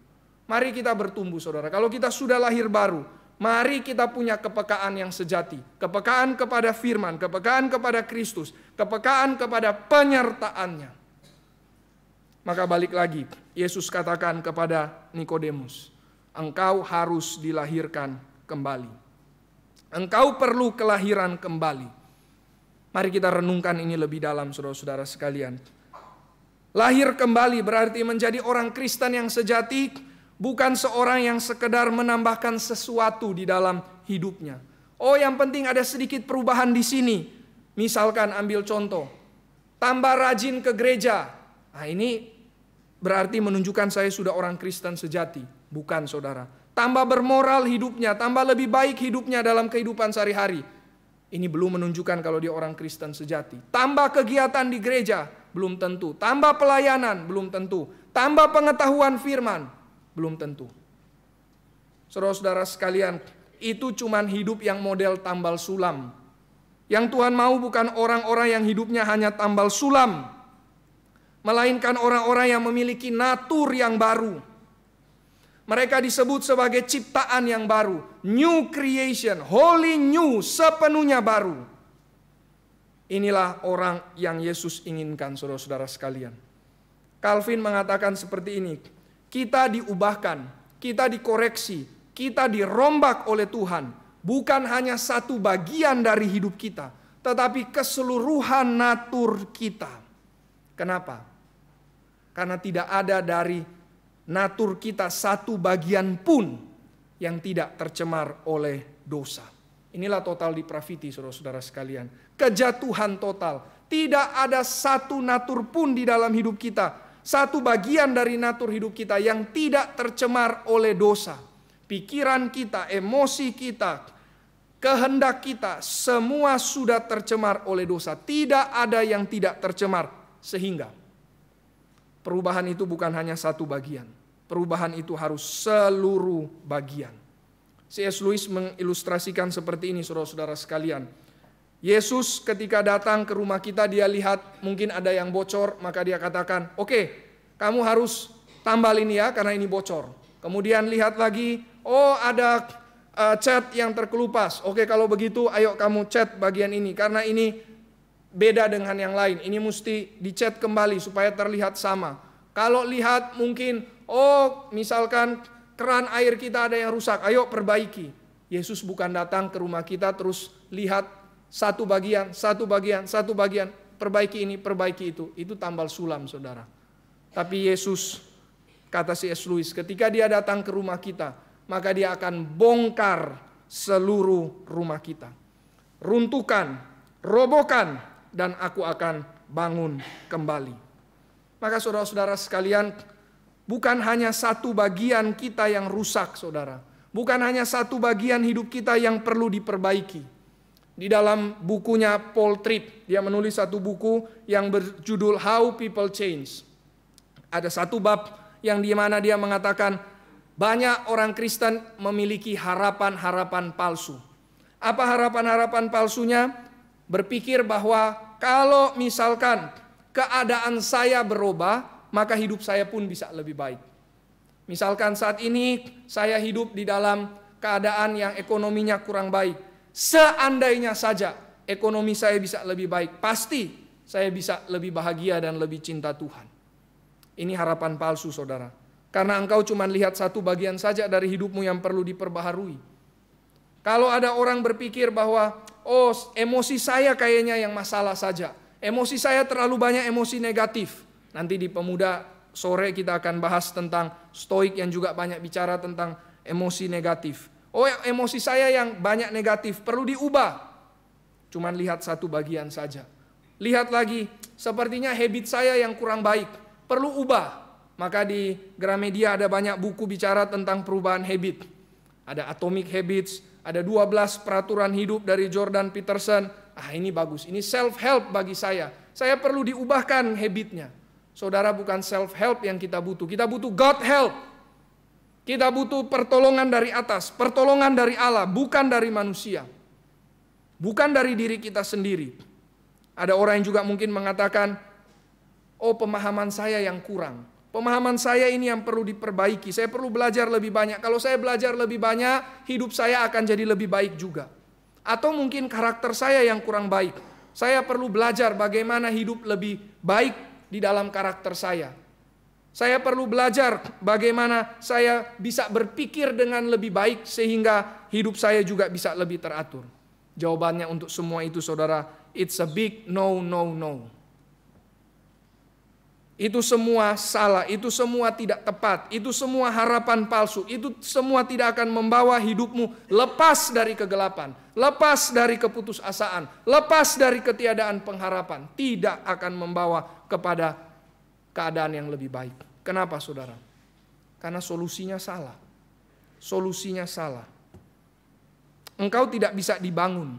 Mari kita bertumbuh, saudara. Kalau kita sudah lahir baru, mari kita punya kepekaan yang sejati. Kepekaan kepada firman, kepekaan kepada Kristus, kepekaan kepada penyertaannya. Maka balik lagi, Yesus katakan kepada Nikodemus, engkau harus dilahirkan kembali. Engkau perlu kelahiran kembali. Mari kita renungkan ini lebih dalam, saudara-saudara sekalian. Lahir kembali berarti menjadi orang Kristen yang sejati, bukan seorang yang sekedar menambahkan sesuatu di dalam hidupnya. Oh, yang penting ada sedikit perubahan di sini. Misalkan ambil contoh, tambah rajin ke gereja. Ini berarti menunjukkan saya sudah orang Kristen sejati. Bukan, saudara. Tambah bermoral hidupnya, tambah lebih baik hidupnya dalam kehidupan sehari-hari. Ini belum menunjukkan kalau dia orang Kristen sejati. Tambah kegiatan di gereja, belum tentu. Tambah pelayanan, belum tentu. Tambah pengetahuan firman, belum tentu. Saudara-saudara sekalian, itu cuman hidup yang model tambal sulam. Yang Tuhan mau bukan orang-orang yang hidupnya hanya tambal sulam, melainkan orang-orang yang memiliki natur yang baru. Mereka disebut sebagai ciptaan yang baru, new creation, wholly new, sepenuhnya baru. Inilah orang yang Yesus inginkan, saudara-saudara sekalian. Calvin mengatakan seperti ini, kita diubahkan, kita dikoreksi, kita dirombak oleh Tuhan, bukan hanya satu bagian dari hidup kita, tetapi keseluruhan natur kita. Kenapa? Karena tidak ada dari natur kita satu bagian pun yang tidak tercemar oleh dosa. Inilah total depravity, saudara-saudara sekalian. Kejatuhan total. Tidak ada satu natur pun di dalam hidup kita, satu bagian dari natur hidup kita yang tidak tercemar oleh dosa. Pikiran kita, emosi kita, kehendak kita, semua sudah tercemar oleh dosa. Tidak ada yang tidak tercemar. Sehingga perubahan itu bukan hanya satu bagian. Perubahan itu harus seluruh bagian. C.S. Lewis mengilustrasikan seperti ini, saudara-saudara sekalian. Yesus ketika datang ke rumah kita, dia lihat mungkin ada yang bocor, maka dia katakan, oke, kamu harus tambal ini ya, karena ini bocor. Kemudian lihat lagi, oh ada cat yang terkelupas. Oke, kalau begitu ayo kamu cat bagian ini, karena ini beda dengan yang lain. Ini mesti dicat kembali supaya terlihat sama. Kalau lihat mungkin, oh misalkan keran air kita ada yang rusak, ayo perbaiki. Yesus bukan datang ke rumah kita terus lihat satu bagian, perbaiki ini, perbaiki itu. Itu tambal sulam, saudara. Tapi Yesus, kata C.S. Lewis, ketika dia datang ke rumah kita, maka dia akan bongkar seluruh rumah kita. Runtuhkan, robohkan, dan aku akan bangun kembali. Maka saudara-saudara sekalian, bukan hanya satu bagian kita yang rusak, saudara. Bukan hanya satu bagian hidup kita yang perlu diperbaiki. Di dalam bukunya Paul Tripp, dia menulis satu buku yang berjudul How People Change. Ada satu bab yang di mana dia mengatakan banyak orang Kristen memiliki harapan-harapan palsu. Apa harapan-harapan palsunya? Berpikir bahwa kalau misalkan keadaan saya berubah, maka hidup saya pun bisa lebih baik. Misalkan saat ini saya hidup di dalam keadaan yang ekonominya kurang baik. Seandainya saja ekonomi saya bisa lebih baik, pasti saya bisa lebih bahagia dan lebih cinta Tuhan. Ini harapan palsu, saudara. Karena engkau cuma lihat satu bagian saja dari hidupmu yang perlu diperbaharui. Kalau ada orang berpikir bahwa, oh emosi saya kayaknya yang masalah saja. Emosi saya terlalu banyak emosi negatif. Nanti di Pemuda sore kita akan bahas tentang Stoik yang juga banyak bicara tentang emosi negatif. Oh emosi saya yang banyak negatif, perlu diubah. Cuman lihat satu bagian saja. Lihat lagi, sepertinya habit saya yang kurang baik, perlu ubah. Maka di Gramedia ada banyak buku bicara tentang perubahan habit. Ada Atomic Habits, ada 12 peraturan hidup dari Jordan Peterson. Ini bagus, ini self-help bagi saya. Saya perlu diubahkan habitnya. Saudara, bukan self-help yang kita butuh God help. Kita butuh pertolongan dari atas, pertolongan dari Allah, bukan dari manusia. Bukan dari diri kita sendiri. Ada orang yang juga mungkin mengatakan, oh pemahaman saya yang kurang. Pemahaman saya ini yang perlu diperbaiki. Saya perlu belajar lebih banyak. Kalau saya belajar lebih banyak, hidup saya akan jadi lebih baik juga. Atau mungkin karakter saya yang kurang baik. Saya perlu belajar bagaimana hidup lebih baik di dalam karakter saya. Saya perlu belajar bagaimana saya bisa berpikir dengan lebih baik sehingga hidup saya juga bisa lebih teratur. Jawabannya untuk semua itu, saudara, it's a big no, no, no. Itu semua salah, itu semua tidak tepat, itu semua harapan palsu, itu semua tidak akan membawa hidupmu lepas dari kegelapan, lepas dari keputusasaan, lepas dari ketiadaan pengharapan. Tidak akan membawa kepada keadaan yang lebih baik. Kenapa, saudara? Karena solusinya salah. Solusinya salah. Engkau tidak bisa dibangun.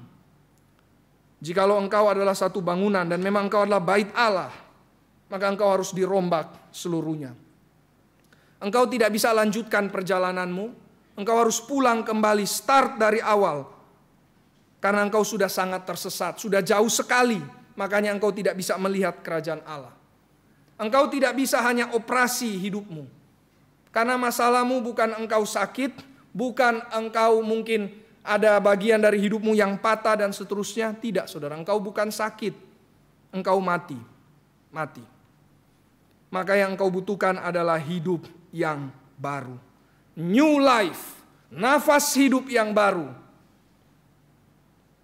Jikalau engkau adalah satu bangunan dan memang engkau adalah bait Allah, maka engkau harus dirombak seluruhnya. Engkau tidak bisa lanjutkan perjalananmu, Engkau harus pulang kembali, start dari awal. Karena engkau sudah sangat tersesat, sudah jauh sekali. Makanya engkau tidak bisa melihat kerajaan Allah. Engkau tidak bisa hanya operasi hidupmu. Karena masalahmu bukan engkau sakit, bukan engkau mungkin ada bagian dari hidupmu yang patah dan seterusnya. Tidak, saudara, engkau bukan sakit, engkau mati. Mati. Maka yang engkau butuhkan adalah hidup yang baru. New life, nafas hidup yang baru.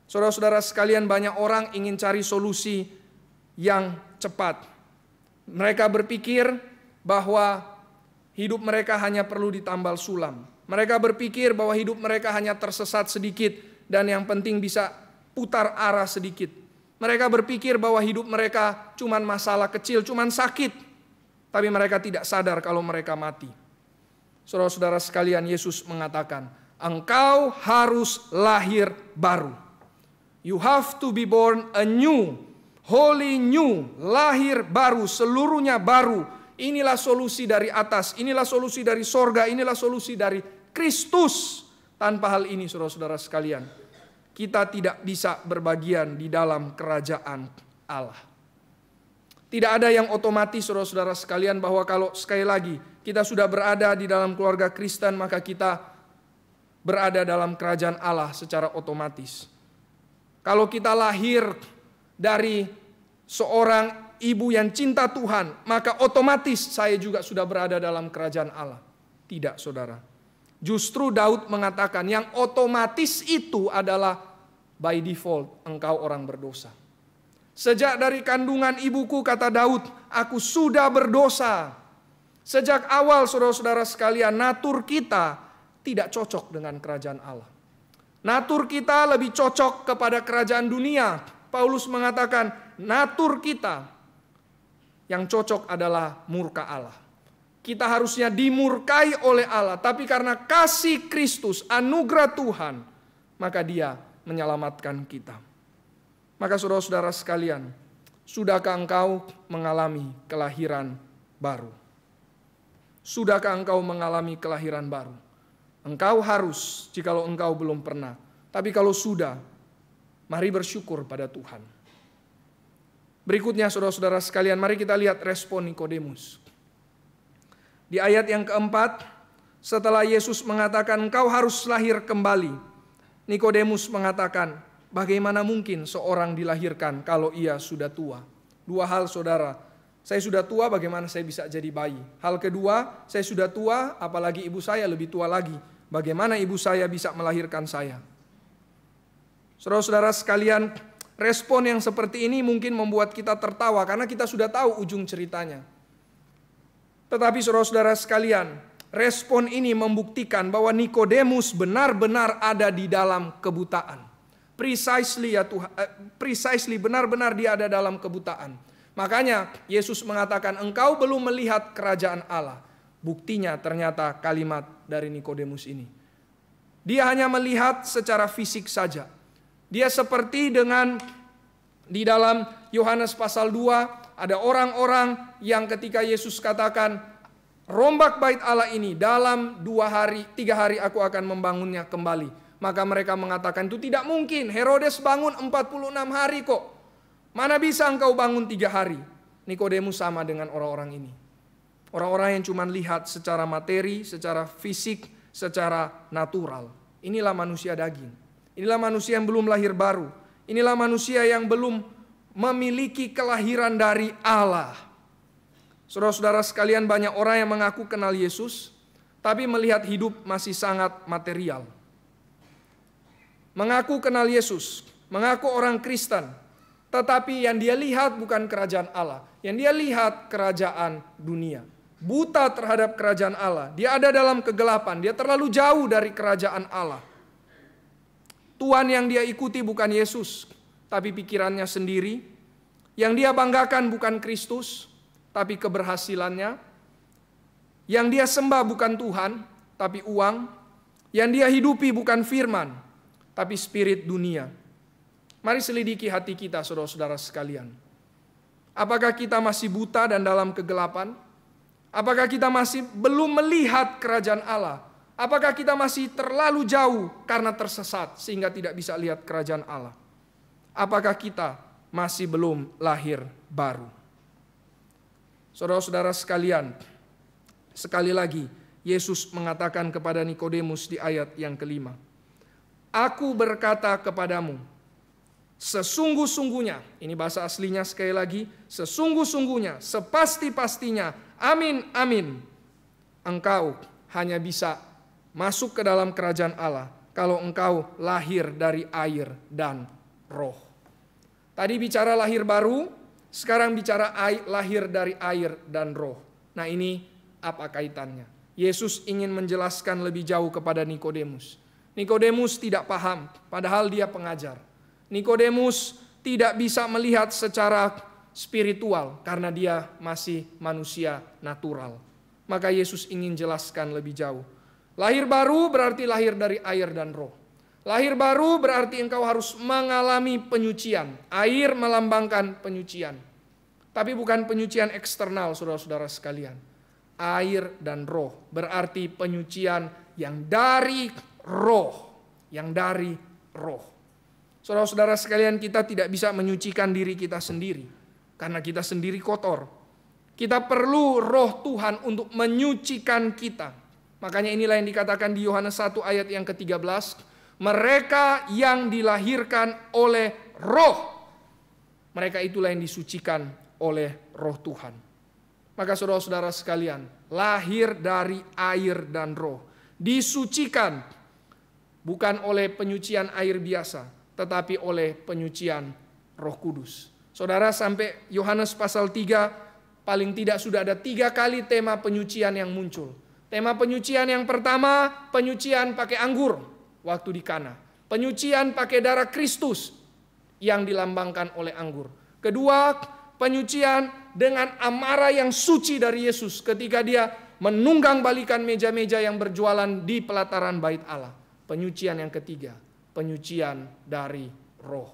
Saudara-saudara sekalian, banyak orang ingin cari solusi yang cepat. Mereka berpikir bahwa hidup mereka hanya perlu ditambal sulam. Mereka berpikir bahwa hidup mereka hanya tersesat sedikit dan yang penting bisa putar arah sedikit. Mereka berpikir bahwa hidup mereka cuma masalah kecil, cuma sakit. Tapi mereka tidak sadar kalau mereka mati. Saudara-saudara sekalian, Yesus mengatakan, engkau harus lahir baru. You have to be born anew, wholly new, lahir baru, seluruhnya baru. Inilah solusi dari atas, inilah solusi dari sorga, inilah solusi dari Kristus. Tanpa hal ini, saudara-saudara sekalian, kita tidak bisa berbagian di dalam kerajaan Allah. Tidak ada yang otomatis, saudara-saudara sekalian, bahwa kalau sekali lagi kita sudah berada di dalam keluarga Kristen, maka kita berada dalam kerajaan Allah secara otomatis. Kalau kita lahir dari seorang ibu yang cinta Tuhan, maka otomatis saya juga sudah berada dalam kerajaan Allah. Tidak, saudara. Justru Daud mengatakan yang otomatis itu adalah by default engkau orang berdosa. Sejak dari kandungan ibuku, kata Daud, aku sudah berdosa. Sejak awal, saudara-saudara sekalian, natur kita tidak cocok dengan kerajaan Allah. Natur kita lebih cocok kepada kerajaan dunia. Paulus mengatakan, natur kita yang cocok adalah murka Allah. Kita harusnya dimurkai oleh Allah, tapi karena kasih Kristus, anugerah Tuhan, maka Dia menyelamatkan kita. Maka saudara-saudara sekalian, sudahkah engkau mengalami kelahiran baru? Sudahkah engkau mengalami kelahiran baru? Engkau harus, jikalau engkau belum pernah. Tapi kalau sudah, mari bersyukur pada Tuhan. Berikutnya saudara-saudara sekalian, mari kita lihat respon Nikodemus. Di ayat yang keempat, setelah Yesus mengatakan engkau harus lahir kembali, Nikodemus mengatakan, bagaimana mungkin seorang dilahirkan kalau ia sudah tua? Dua hal, saudara. Saya sudah tua, bagaimana saya bisa jadi bayi? Hal kedua, saya sudah tua, apalagi ibu saya lebih tua lagi. Bagaimana ibu saya bisa melahirkan saya? Saudara-saudara sekalian, respon yang seperti ini mungkin membuat kita tertawa karena kita sudah tahu ujung ceritanya. Tetapi saudara-saudara sekalian, respon ini membuktikan bahwa Nikodemus benar-benar ada di dalam kebutaan. Precisely ya Tuhan, precisely benar-benar dia ada dalam kebutaan. Makanya Yesus mengatakan engkau belum melihat kerajaan Allah. Buktinya ternyata kalimat dari Nikodemus ini. Dia hanya melihat secara fisik saja. Dia seperti dengan di dalam Yohanes pasal 2 ada orang-orang yang ketika Yesus katakan rombak bait Allah ini dalam 3 hari aku akan membangunnya kembali. Maka mereka mengatakan itu tidak mungkin. Herodes bangun 46 hari kok. Mana bisa engkau bangun 3 hari? Nikodemus sama dengan orang-orang ini. Orang-orang yang cuma lihat secara materi, secara fisik, secara natural. Inilah manusia daging. Inilah manusia yang belum lahir baru. Inilah manusia yang belum memiliki kelahiran dari Allah. Saudara-saudara sekalian, banyak orang yang mengaku kenal Yesus, tapi melihat hidup masih sangat material. Mengaku kenal Yesus, mengaku orang Kristen, tetapi yang dia lihat bukan kerajaan Allah. Yang dia lihat kerajaan dunia. Buta terhadap kerajaan Allah. Dia ada dalam kegelapan. Dia terlalu jauh dari kerajaan Allah. Tuhan yang dia ikuti bukan Yesus, tapi pikirannya sendiri. Yang dia banggakan bukan Kristus, tapi keberhasilannya. Yang dia sembah bukan Tuhan, tapi uang. Yang dia hidupi bukan firman, tapi spirit dunia. Mari selidiki hati kita, saudara-saudara sekalian. Apakah kita masih buta dan dalam kegelapan? Apakah kita masih belum melihat kerajaan Allah? Apakah kita masih terlalu jauh karena tersesat sehingga tidak bisa lihat kerajaan Allah? Apakah kita masih belum lahir baru? Saudara-saudara sekalian, sekali lagi Yesus mengatakan kepada Nikodemus di ayat yang kelima, "Aku berkata kepadamu, sesungguh-sungguhnya," ini bahasa aslinya sekali lagi, "sesungguh-sungguhnya, sepasti-pastinya, amin, amin, engkau hanya bisa masuk ke dalam kerajaan Allah kalau engkau lahir dari air dan roh." Tadi bicara lahir baru, sekarang bicara lahir dari air dan roh. Nah, ini apa kaitannya? Yesus ingin menjelaskan lebih jauh kepada Nikodemus. Nikodemus tidak paham, padahal dia pengajar. Nikodemus tidak bisa melihat secara spiritual karena dia masih manusia natural. Maka Yesus ingin jelaskan lebih jauh. Lahir baru berarti lahir dari air dan roh. Lahir baru berarti engkau harus mengalami penyucian. Air melambangkan penyucian. Tapi bukan penyucian eksternal, saudara-saudara sekalian. Air dan roh berarti penyucian yang dari roh. Yang dari roh. Saudara-saudara sekalian, kita tidak bisa menyucikan diri kita sendiri. Karena kita sendiri kotor. Kita perlu roh Tuhan untuk menyucikan kita. Makanya inilah yang dikatakan di Yohanes 1 ayat yang ke-13. Mereka yang dilahirkan oleh roh, mereka itulah yang disucikan oleh roh Tuhan. Maka saudara-saudara sekalian, lahir dari air dan roh, disucikan bukan oleh penyucian air biasa, tetapi oleh penyucian Roh Kudus. Saudara, sampai Yohanes pasal 3, paling tidak sudah ada 3 kali tema penyucian yang muncul. Tema penyucian yang pertama, penyucian pakai anggur waktu di Kana. Penyucian pakai darah Kristus yang dilambangkan oleh anggur. Kedua, penyucian dengan amarah yang suci dari Yesus ketika dia menunggang balikan meja-meja yang berjualan di pelataran bait Allah. Penyucian yang ketiga, penyucian dari roh.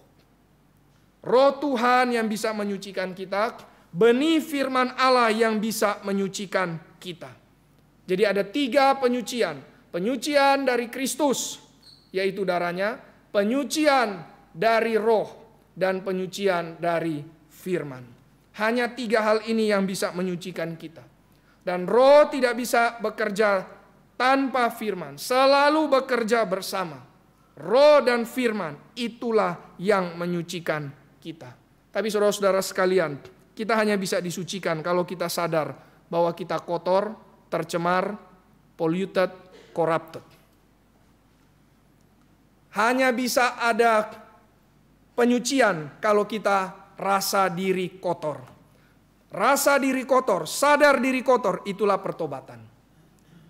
Roh Tuhan yang bisa menyucikan kita, benih firman Allah yang bisa menyucikan kita. Jadi ada 3 penyucian. Penyucian dari Kristus, yaitu darahnya, penyucian dari roh, dan penyucian dari firman. Hanya 3 hal ini yang bisa menyucikan kita. Dan roh tidak bisa bekerja tanpa firman, selalu bekerja bersama. Roh dan firman itulah yang menyucikan kita. Tapi saudara-saudara sekalian, kita hanya bisa disucikan kalau kita sadar bahwa kita kotor, tercemar, polluted, corrupted. Hanya bisa ada penyucian kalau kita rasa diri kotor. Rasa diri kotor, sadar diri kotor, itulah pertobatan.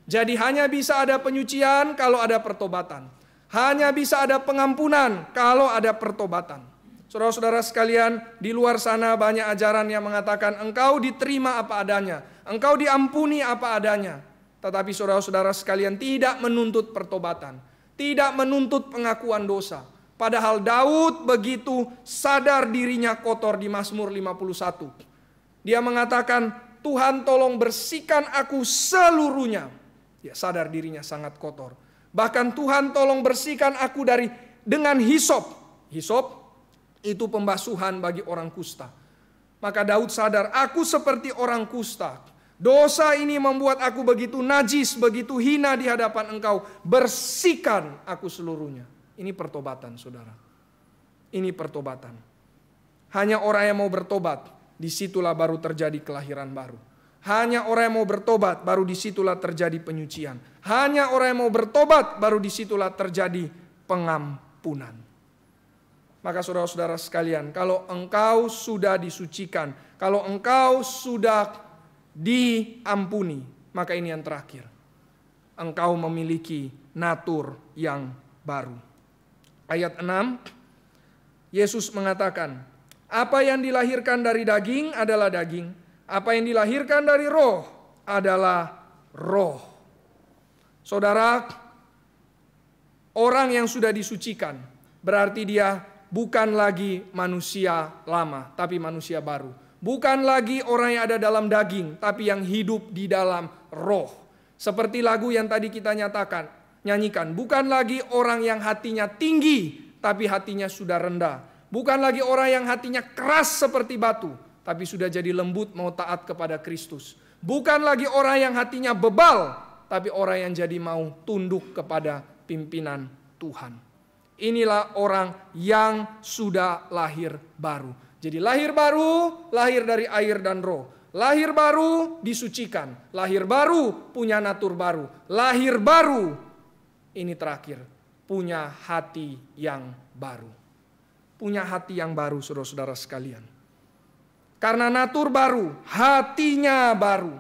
Jadi hanya bisa ada penyucian kalau ada pertobatan. Hanya bisa ada pengampunan kalau ada pertobatan. Saudara-saudara sekalian, di luar sana banyak ajaran yang mengatakan engkau diterima apa adanya, engkau diampuni apa adanya. Tetapi saudara-saudara sekalian tidak menuntut pertobatan. Tidak menuntut pengakuan dosa. Padahal Daud begitu sadar dirinya kotor di Mazmur 51. Dia mengatakan, Tuhan tolong bersihkan aku seluruhnya. Dia sadar dirinya sangat kotor. Bahkan Tuhan tolong bersihkan aku dengan hisop. Hisop itu pembasuhan bagi orang kusta. Maka Daud sadar, aku seperti orang kusta. Dosa ini membuat aku begitu najis, begitu hina di hadapan engkau. Bersihkan aku seluruhnya. Ini pertobatan, saudara. Ini pertobatan. Hanya orang yang mau bertobat, disitulah baru terjadi kelahiran baru. Hanya orang yang mau bertobat, baru disitulah terjadi penyucian. Hanya orang yang mau bertobat, baru disitulah terjadi pengampunan. Maka saudara-saudara sekalian, kalau engkau sudah disucikan, kalau engkau sudah diampuni, maka ini yang terakhir. Engkau memiliki natur yang baru. Ayat 6, Yesus mengatakan, apa yang dilahirkan dari daging adalah daging, apa yang dilahirkan dari roh adalah roh. Saudara, orang yang sudah disucikan berarti dia bukan lagi manusia lama, tapi manusia baru. Bukan lagi orang yang ada dalam daging, tapi yang hidup di dalam roh. Seperti lagu yang tadi kita nyanyikan. Bukan lagi orang yang hatinya tinggi, tapi hatinya sudah rendah. Bukan lagi orang yang hatinya keras seperti batu, tapi sudah jadi lembut mau taat kepada Kristus. Bukan lagi orang yang hatinya bebal, tapi orang yang jadi mau tunduk kepada pimpinan Tuhan. Inilah orang yang sudah lahir baru. Jadi lahir baru, lahir dari air dan roh. Lahir baru disucikan, lahir baru punya natur baru, lahir baru ini terakhir punya hati yang baru. Punya hati yang baru saudara-saudara sekalian. Karena natur baru, hatinya baru.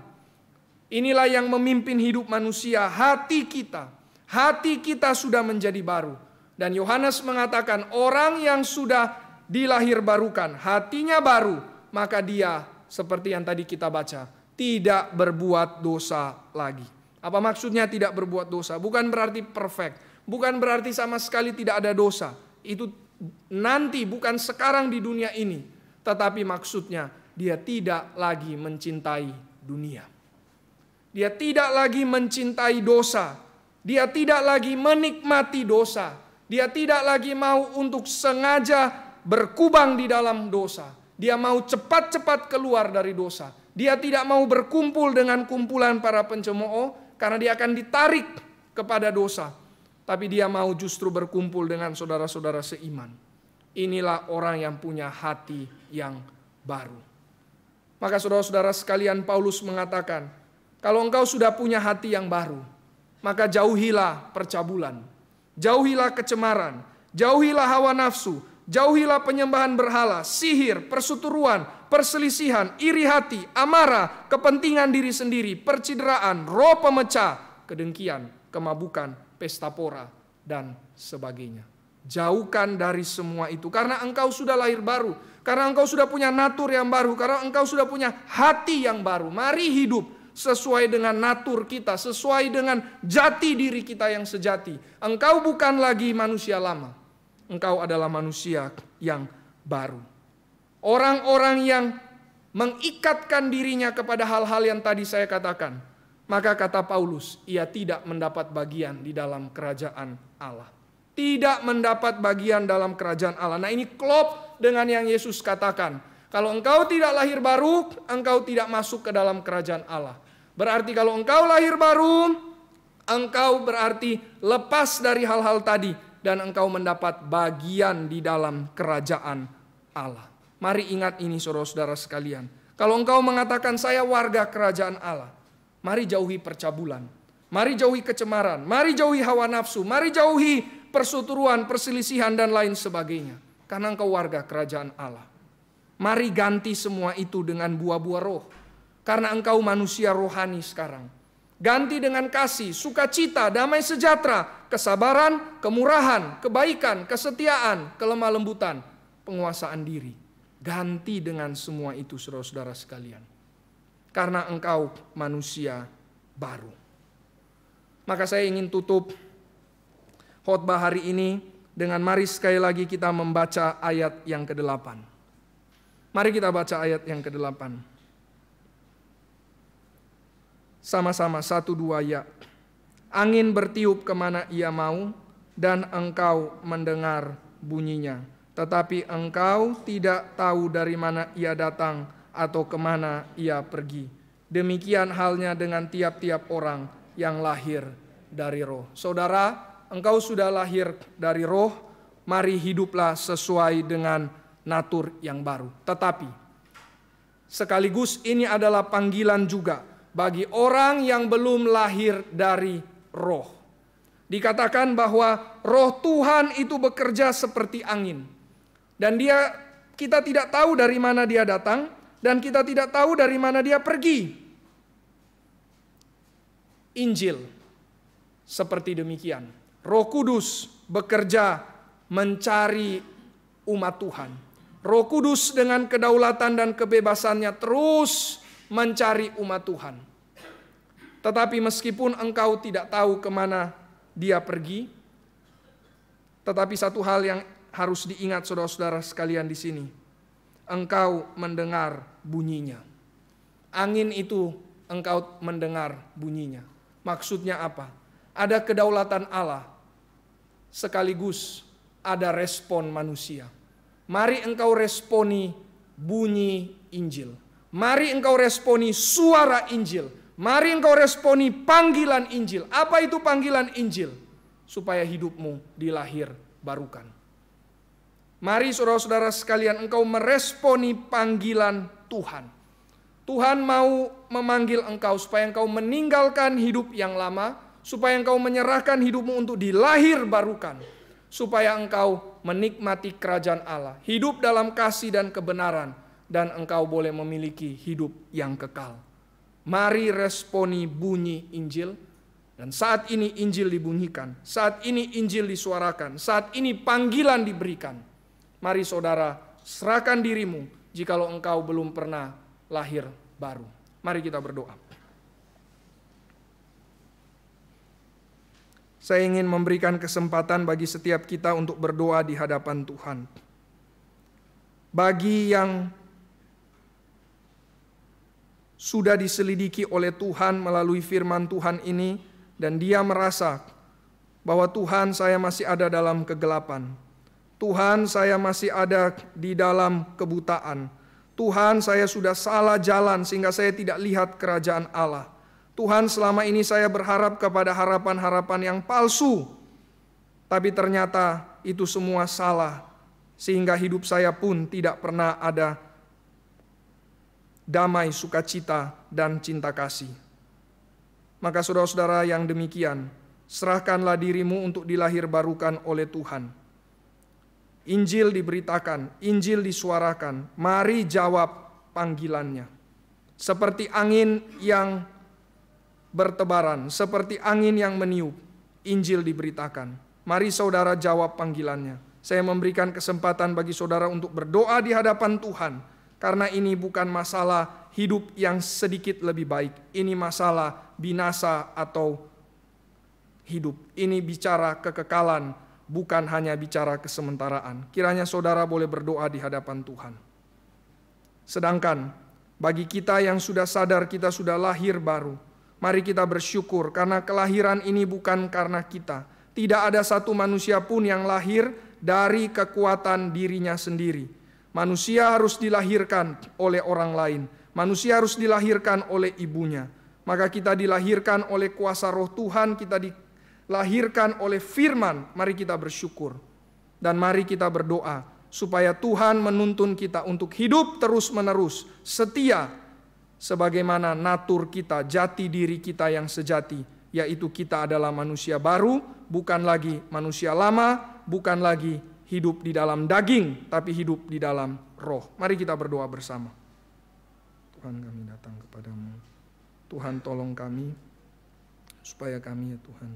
Inilah yang memimpin hidup manusia, hati kita. Hati kita sudah menjadi baru. Dan Yohanes mengatakan orang yang sudah dilahirbarukan, hatinya baru, maka dia seperti yang tadi kita baca, tidak berbuat dosa lagi. Apa maksudnya tidak berbuat dosa? Bukan berarti perfect, bukan berarti sama sekali tidak ada dosa. Itu nanti, bukan sekarang di dunia ini. Tetapi maksudnya dia tidak lagi mencintai dunia. Dia tidak lagi mencintai dosa. Dia tidak lagi menikmati dosa. Dia tidak lagi mau untuk sengaja berkubang di dalam dosa. Dia mau cepat-cepat keluar dari dosa. Dia tidak mau berkumpul dengan kumpulan para pencemooh karena dia akan ditarik kepada dosa. Tapi dia mau justru berkumpul dengan saudara-saudara seiman. Inilah orang yang punya hati yang baru. Maka saudara-saudara sekalian, Paulus mengatakan, kalau engkau sudah punya hati yang baru, maka jauhilah percabulan, jauhilah kecemaran, jauhilah hawa nafsu, jauhilah penyembahan berhala, sihir, perseteruan, perselisihan, iri hati, amarah, kepentingan diri sendiri, percideraan, roh pemecah, kedengkian, kemabukan, pesta pora, dan sebagainya. Jauhkan dari semua itu, karena engkau sudah lahir baru, karena engkau sudah punya natur yang baru, karena engkau sudah punya hati yang baru. Mari hidup sesuai dengan natur kita, sesuai dengan jati diri kita yang sejati. Engkau bukan lagi manusia lama. Engkau adalah manusia yang baru. Orang-orang yang mengikatkan dirinya kepada hal-hal yang tadi saya katakan, maka kata Paulus, ia tidak mendapat bagian di dalam kerajaan Allah. Tidak mendapat bagian dalam kerajaan Allah. Nah, ini klop dengan yang Yesus katakan. Kalau engkau tidak lahir baru, engkau tidak masuk ke dalam kerajaan Allah. Berarti kalau engkau lahir baru, engkau berarti lepas dari hal-hal tadi. Dan engkau mendapat bagian di dalam kerajaan Allah. Mari ingat ini saudara-saudara sekalian. Kalau engkau mengatakan saya warga kerajaan Allah, mari jauhi percabulan, mari jauhi kecemaran, mari jauhi hawa nafsu, mari jauhi perseteruan, perselisihan dan lain sebagainya. Karena engkau warga kerajaan Allah. Mari ganti semua itu dengan buah-buah roh. Karena engkau manusia rohani sekarang. Ganti dengan kasih, sukacita, damai sejahtera, kesabaran, kemurahan, kebaikan, kesetiaan, kelemah lembutan, penguasaan diri. Ganti dengan semua itu saudara-saudara sekalian. Karena engkau manusia baru. Maka saya ingin tutup khotbah hari ini dengan mari sekali lagi kita membaca ayat yang ke-8. Mari kita baca ayat yang ke-8. Sama-sama 1, 2 ya. Angin bertiup kemana ia mau, dan engkau mendengar bunyinya. Tetapi engkau tidak tahu dari mana ia datang atau kemana ia pergi. Demikian halnya dengan tiap-tiap orang yang lahir dari roh. Saudara, engkau sudah lahir dari roh, mari hiduplah sesuai dengan natur yang baru. Tetapi, sekaligus ini adalah panggilan juga bagi orang yang belum lahir dari roh. Dikatakan bahwa roh Tuhan itu bekerja seperti angin. Dan kita tidak tahu dari mana dia datang, dan kita tidak tahu dari mana dia pergi. Injil seperti demikian. Roh Kudus bekerja mencari umat Tuhan. Roh Kudus dengan kedaulatan dan kebebasannya terus mencari umat Tuhan. Tetapi meskipun engkau tidak tahu kemana dia pergi, tetapi satu hal yang harus diingat saudara-saudara sekalian di sini. Engkau mendengar bunyinya. Angin itu engkau mendengar bunyinya. Maksudnya apa? Ada kedaulatan Allah, sekaligus ada respon manusia. Mari engkau responi bunyi Injil. Mari engkau responi suara Injil. Mari engkau responi panggilan Injil. Apa itu panggilan Injil? Supaya hidupmu dilahir barukan. Mari saudara-saudara sekalian, engkau meresponi panggilan Tuhan. Tuhan mau memanggil engkau supaya engkau meninggalkan hidup yang lama, supaya engkau menyerahkan hidupmu untuk dilahir barukan, supaya engkau menikmati kerajaan Allah, hidup dalam kasih dan kebenaran, dan engkau boleh memiliki hidup yang kekal. Mari responi bunyi Injil, dan saat ini Injil dibunyikan, saat ini Injil disuarakan, saat ini panggilan diberikan. Mari saudara, serahkan dirimu jikalau engkau belum pernah lahir baru. Mari kita berdoa. Saya ingin memberikan kesempatan bagi setiap kita untuk berdoa di hadapan Tuhan. Bagi yang sudah diselidiki oleh Tuhan melalui firman Tuhan ini, dan dia merasa bahwa Tuhan, saya masih ada dalam kegelapan. Tuhan, saya masih ada di dalam kebutaan. Tuhan, saya sudah salah jalan sehingga saya tidak lihat kerajaan Allah. Tuhan, selama ini saya berharap kepada harapan-harapan yang palsu, tapi ternyata itu semua salah, sehingga hidup saya pun tidak pernah ada damai, sukacita, dan cinta kasih. Maka saudara-saudara yang demikian, serahkanlah dirimu untuk dilahir barukan oleh Tuhan. Injil diberitakan, Injil disuarakan, mari jawab panggilannya. Seperti angin yang bertebaran, seperti angin yang meniup, Injil diberitakan. Mari saudara jawab panggilannya. Saya memberikan kesempatan bagi saudara untuk berdoa di hadapan Tuhan, karena ini bukan masalah hidup yang sedikit lebih baik. Ini masalah binasa atau hidup. Ini bicara kekekalan, bukan hanya bicara kesementaraan. Kiranya saudara boleh berdoa di hadapan Tuhan. Sedangkan bagi kita yang sudah sadar kita sudah lahir baru, mari kita bersyukur karena kelahiran ini bukan karena kita. Tidak ada satu manusia pun yang lahir dari kekuatan dirinya sendiri. Manusia harus dilahirkan oleh orang lain. Manusia harus dilahirkan oleh ibunya. Maka kita dilahirkan oleh kuasa Roh Tuhan, kita dilahirkan oleh firman. Mari kita bersyukur. Dan mari kita berdoa supaya Tuhan menuntun kita untuk hidup terus-menerus setia sebagaimana natur kita, jati diri kita yang sejati, yaitu kita adalah manusia baru, bukan lagi manusia lama, bukan lagi hidup di dalam daging, tapi hidup di dalam roh. Mari kita berdoa bersama. Tuhan, kami datang kepadamu. Tuhan, tolong kami, supaya kami ya Tuhan,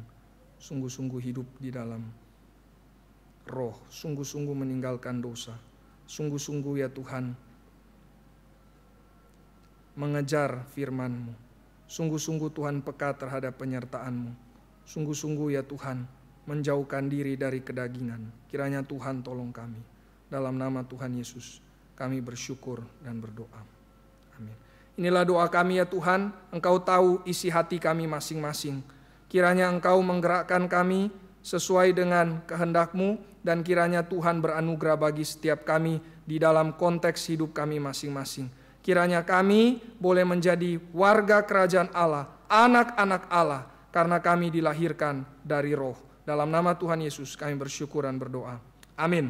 sungguh-sungguh hidup di dalam roh, sungguh-sungguh meninggalkan dosa, sungguh-sungguh ya Tuhan, mengejar firman-Mu, sungguh-sungguh Tuhan peka terhadap penyertaan-Mu, sungguh-sungguh ya Tuhan, menjauhkan diri dari kedagingan. Kiranya Tuhan tolong kami. Dalam nama Tuhan Yesus, kami bersyukur dan berdoa. Amin. Inilah doa kami ya Tuhan, Engkau tahu isi hati kami masing-masing. Kiranya Engkau menggerakkan kami sesuai dengan kehendak-Mu, dan kiranya Tuhan beranugerah bagi setiap kami di dalam konteks hidup kami masing-masing. Kiranya kami boleh menjadi warga kerajaan Allah, anak-anak Allah, karena kami dilahirkan dari roh. Dalam nama Tuhan Yesus kami bersyukur dan berdoa. Amin.